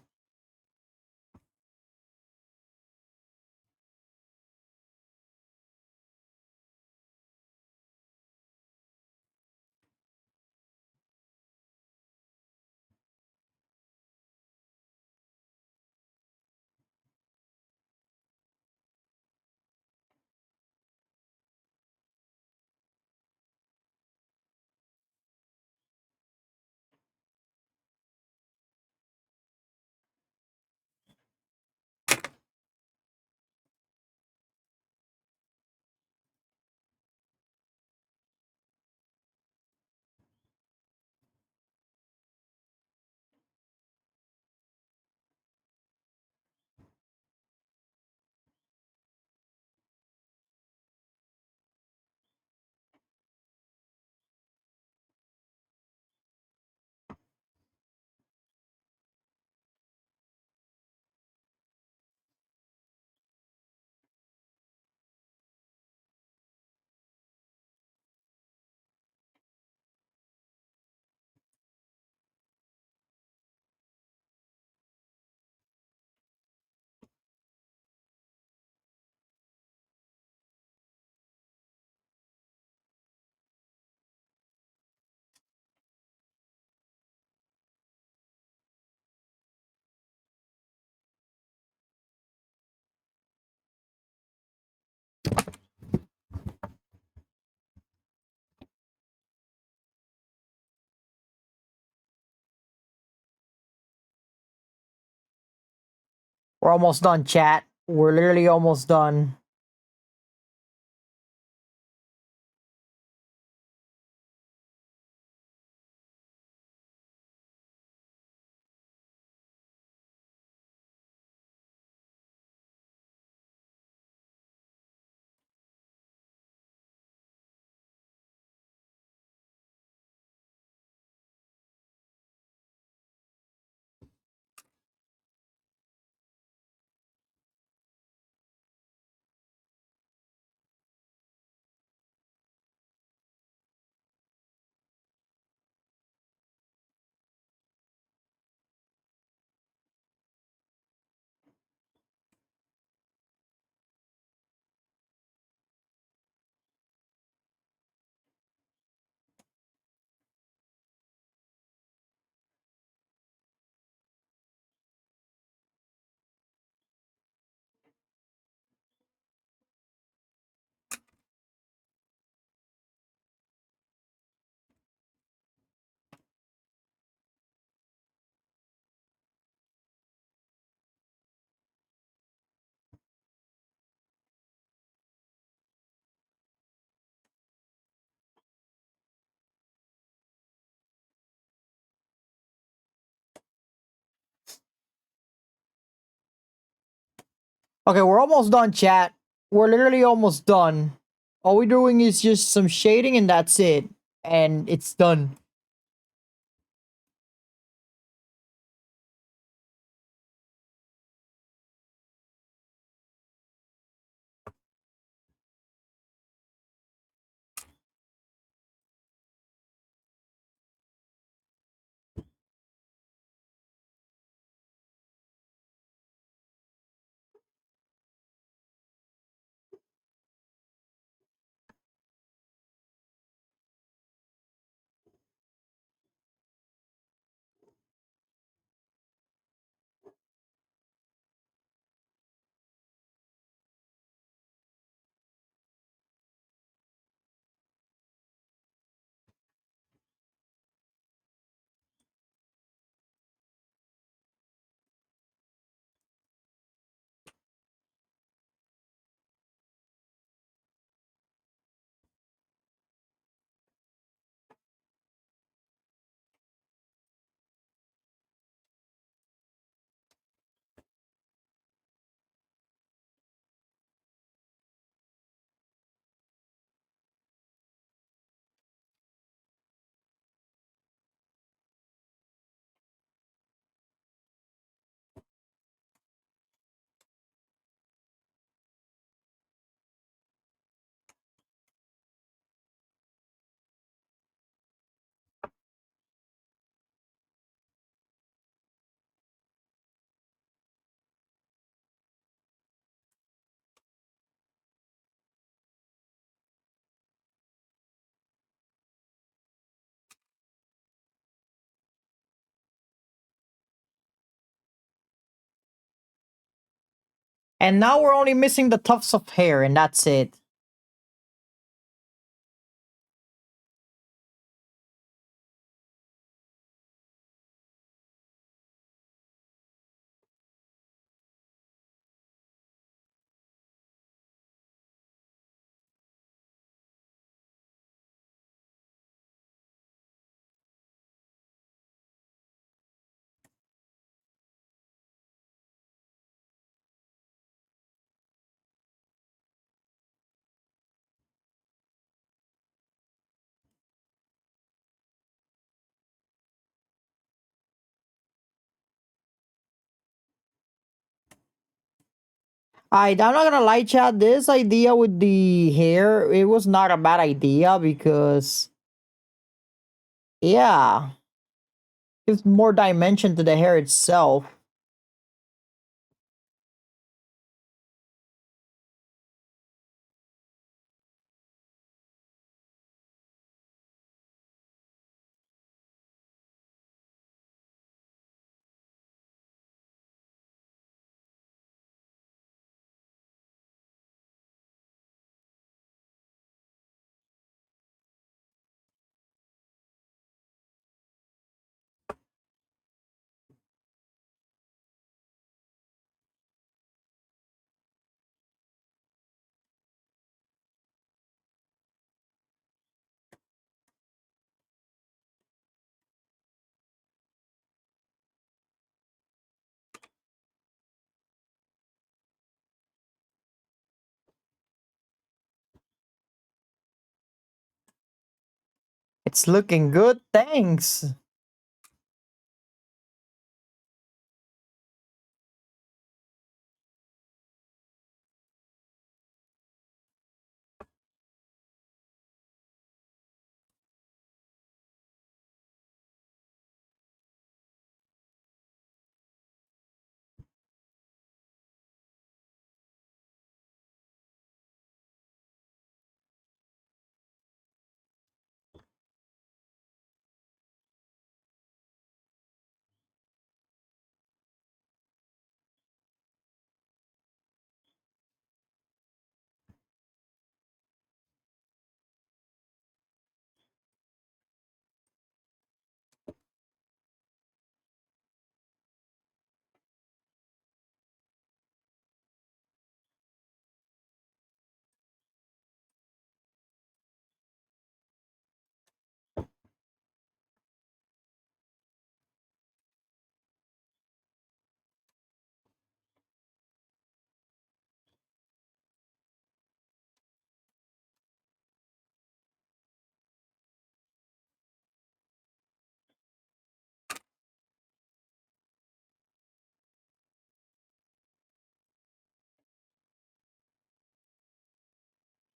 We're almost done, chat. We're literally almost done. Okay, we're almost done, chat. We're literally almost done. All we're doing is just some shading and that's it. And it's done. And now we're only missing the tufts of hair and that's it. I'm not gonna lie, chat. This idea with the hair, it was not a bad idea because, yeah, gives more dimension to the hair itself. It's looking good, thanks.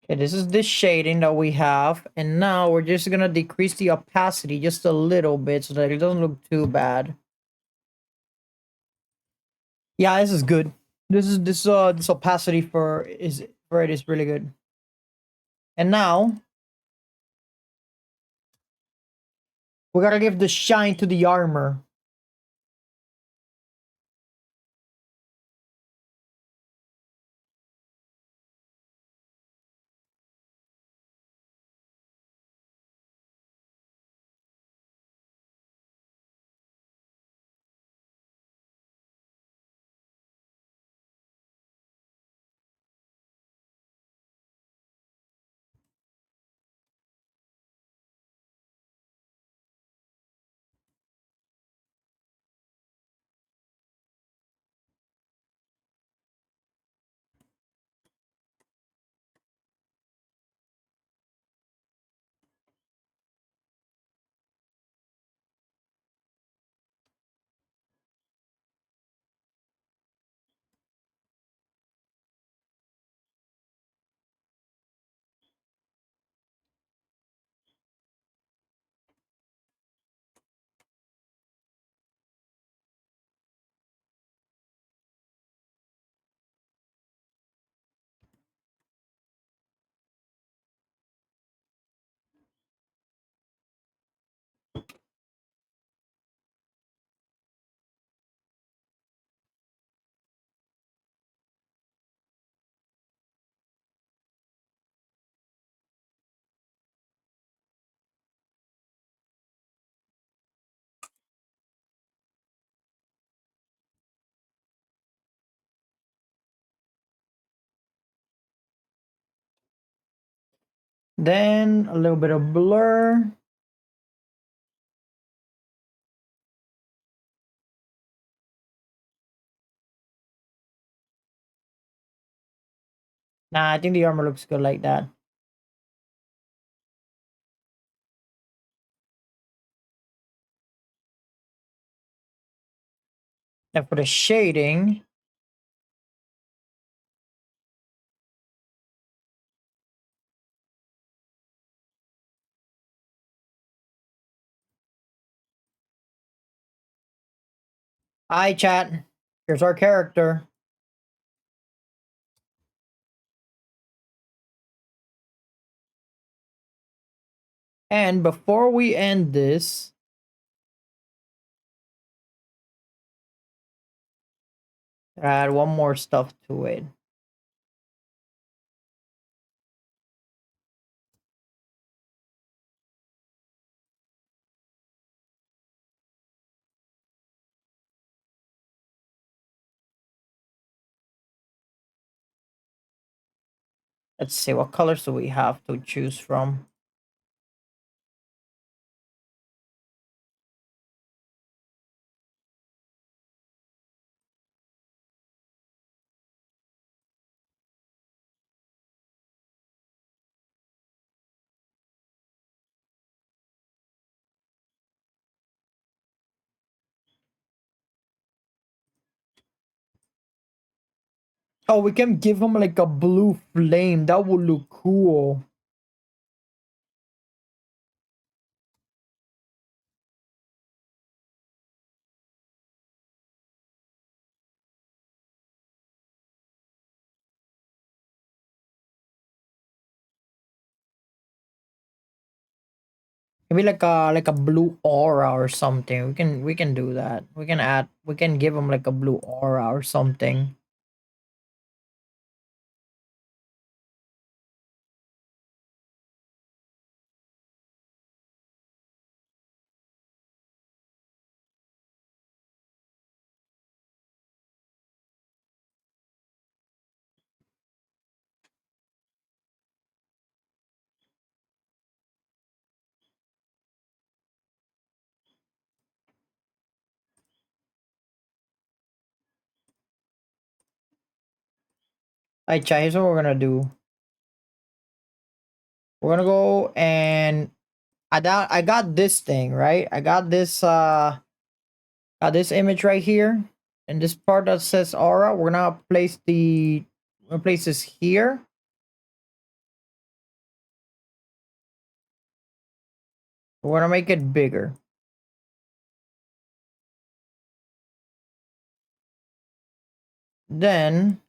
Okay, this is the shading that we have, and now we're just gonna decrease the opacity just a little bit so that it doesn't look too bad. Yeah, this is good. This opacity for it is really good. And now we gotta give the shine to the armor. Then a little bit of blur. Nah, I think the armor looks good like that. And for the shading, hi chat. Here's our character. And before we end this, add one more stuff to it. Let's see, what colors do we have to choose from? Oh, we can give him like a blue flame. That would look cool. Maybe like a blue aura or something. We can do that. We can give him like a blue aura or something. Alright, chat, here's what we're gonna do. We're gonna go and I got this thing, right? I got this image right here. And this part that says aura, we're gonna place this here. We're gonna make it bigger. Then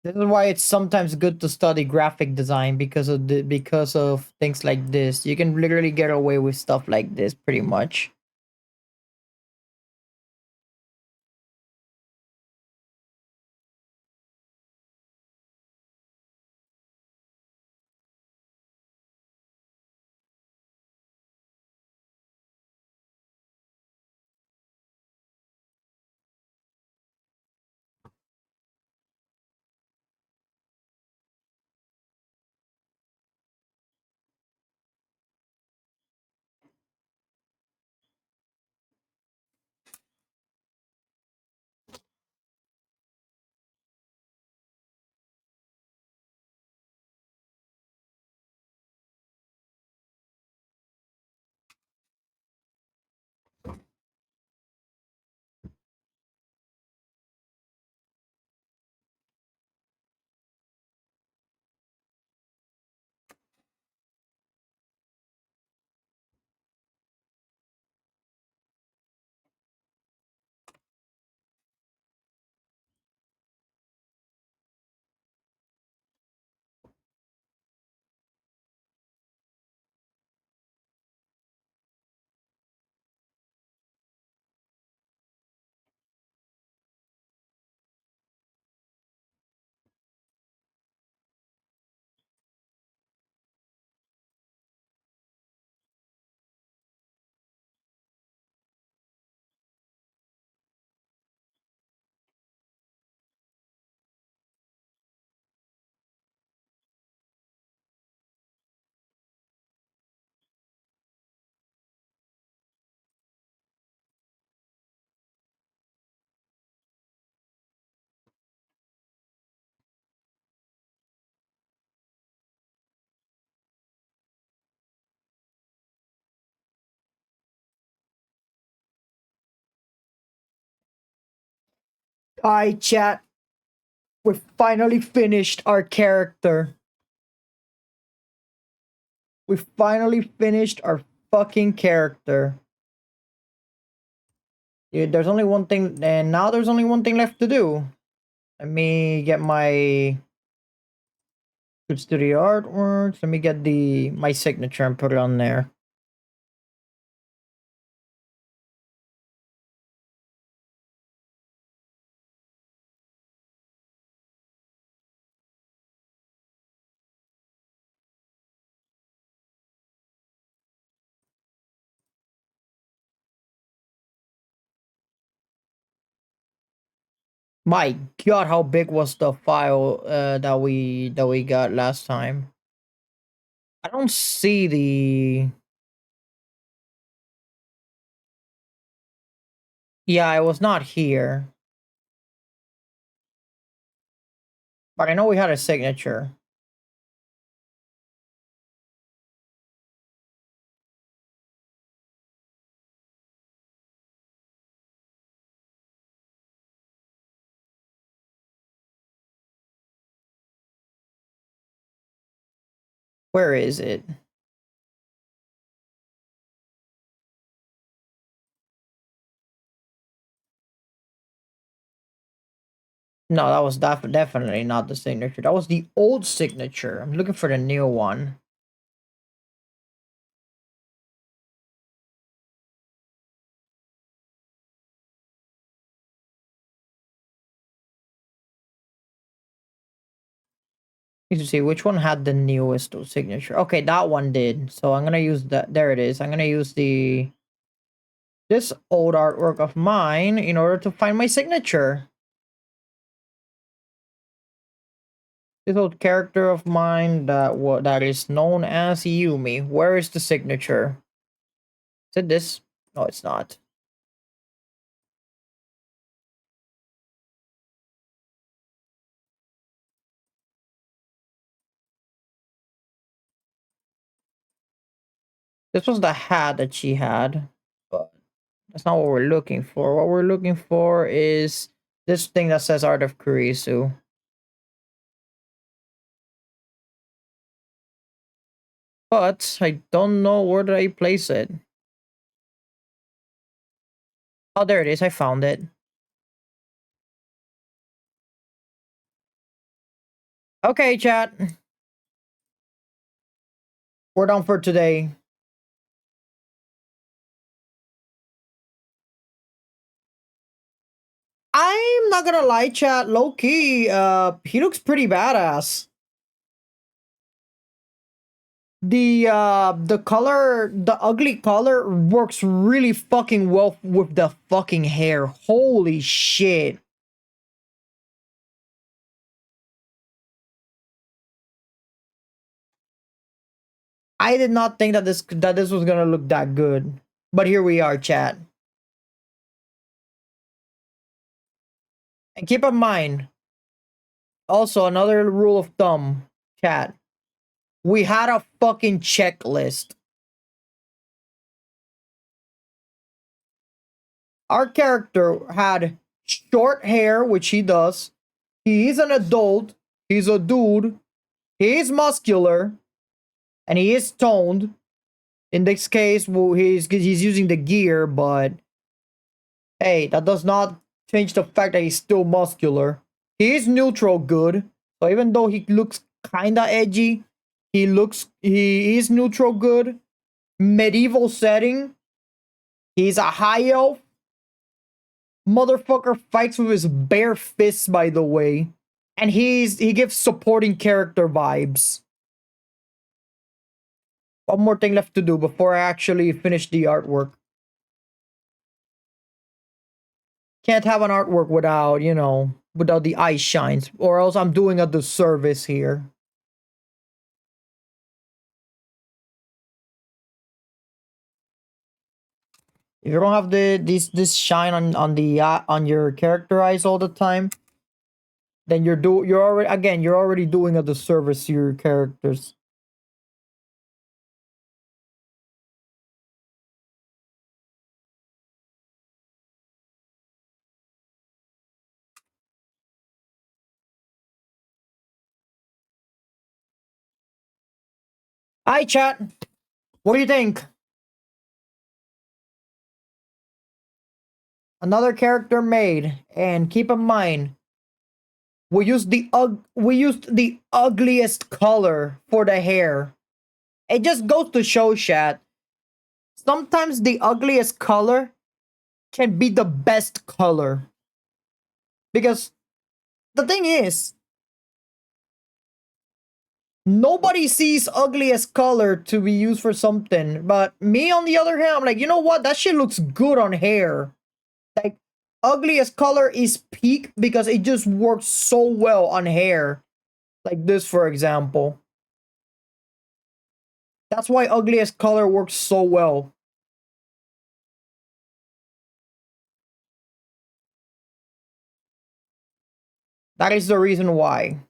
this is why it's sometimes good to study graphic design because of things like this. You can literally get away with stuff like this pretty much. Alright, chat. We finally finished our character. We finally finished our fucking character. Yeah, there's only one thing, and now there's only one thing left to do. Let me get my let's do the artwork. Let me get my signature and put it on there. My God, how big was the file that we got last time? I don't see the. Yeah, it was not here, but I know we had a signature. Where is it? No, that was definitely not the signature. That was the old signature. I'm looking for the new one. Need to see which one had the newest signature. Okay, that one did. So I'm gonna use that. There it is. I'm gonna use this old artwork of mine in order to find my signature. This old character of mine that is known as Yumi. Where is the signature? Is it this? No, it's not. This was the hat that she had, but that's not what we're looking for. What we're looking for is this thing that says Art of Kurisu. But I don't know where did I place it. Oh, there it is. I found it. Okay, chat. We're done for today. I'm not gonna lie, chat. Low key, he looks pretty badass. The color, the ugly color works really fucking well with the fucking hair. Holy shit. I did not think that this was gonna look that good. But here we are, chat. And keep in mind, also another rule of thumb, chat. We had a fucking checklist. Our character had short hair, which he does. He is an adult. He's a dude. He is muscular. And he is toned. In this case, well, he's using the gear, but hey, that does not change the fact that he's still muscular. He is neutral good. So even though he looks kinda edgy, he is neutral good. Medieval setting. He's a high elf. Motherfucker fights with his bare fists, by the way. And he gives supporting character vibes. One more thing left to do before I actually finish the artwork. Can't have an artwork without, you know, without the eye shines, or else I'm doing a disservice here. If you don't have this shine on your character eyes all the time, then you're already doing a disservice to your characters. Hi chat. What do you think? Another character made, and keep in mind, we used the ugliest color for the hair. It just goes to show, chat. Sometimes the ugliest color can be the best color. Because the thing is, nobody sees ugliest color to be used for something. But me, on the other hand, I'm like, you know what? That shit looks good on hair. Like, ugliest color is peak because it just works so well on hair. Like this, for example. That's why ugliest color works so well. That is the reason why.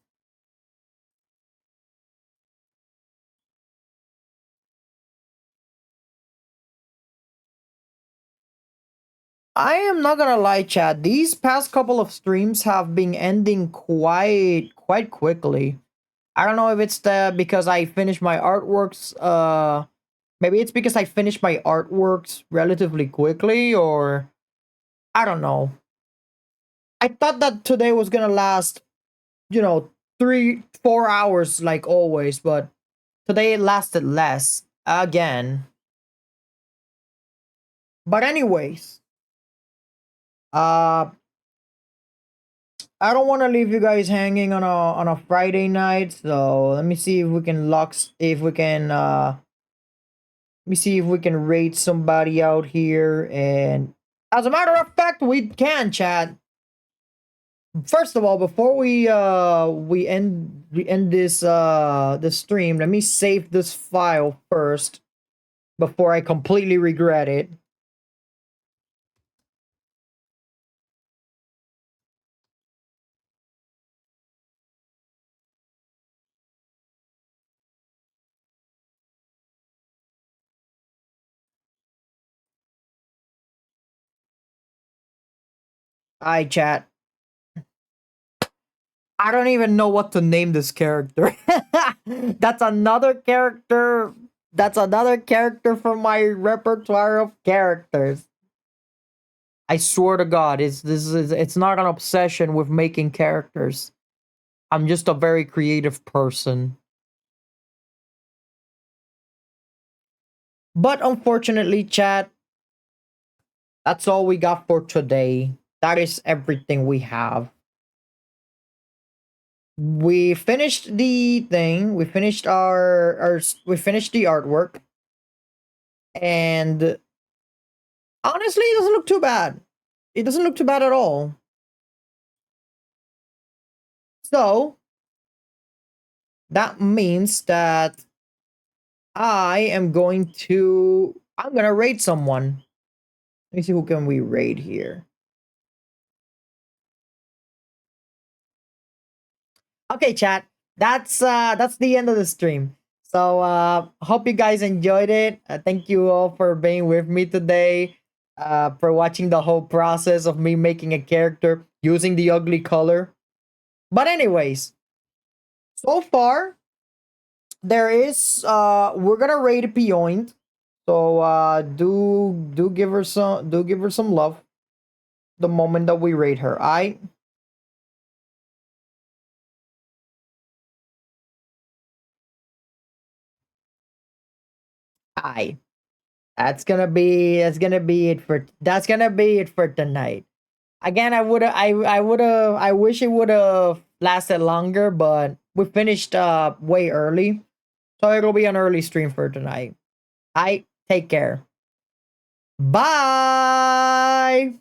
I am not gonna lie, chat. These past couple of streams have been ending quite quickly. I don't know if it's because I finished my artworks. Maybe it's because I finished my artworks relatively quickly, or I don't know. I thought that today was gonna last, you know, 3-4 hours like always, but today it lasted less again. But anyways, uh, I don't want to leave you guys hanging on a Friday night, so let me see if we can if we can let me see if we can rate somebody out here. And as a matter of fact, we can, chat. First of all, before we end this stream, let me save this file first before I completely regret it. Alright, chat. I don't even know what to name this character. That's another character. That's another character from my repertoire of characters. I swear to God, it's not an obsession with making characters. I'm just a very creative person. But unfortunately, chat, that's all we got for today. That is everything we have. We finished the thing. We finished we finished the artwork, and honestly, it doesn't look too bad. It doesn't look too bad at all. So that means that I'm gonna raid someone. Let me see who can we raid here. Okay, chat. That's the end of the stream. So hope you guys enjoyed it. Thank you all for being with me today. For watching the whole process of me making a character using the ugly color. But anyways, so far there is we're gonna raid Beyond. So do give her some love the moment that we raid her. I that's gonna be it for tonight. Again, I wish it would have lasted longer, but we finished way early. So it'll be an early stream for tonight. I take care. Bye.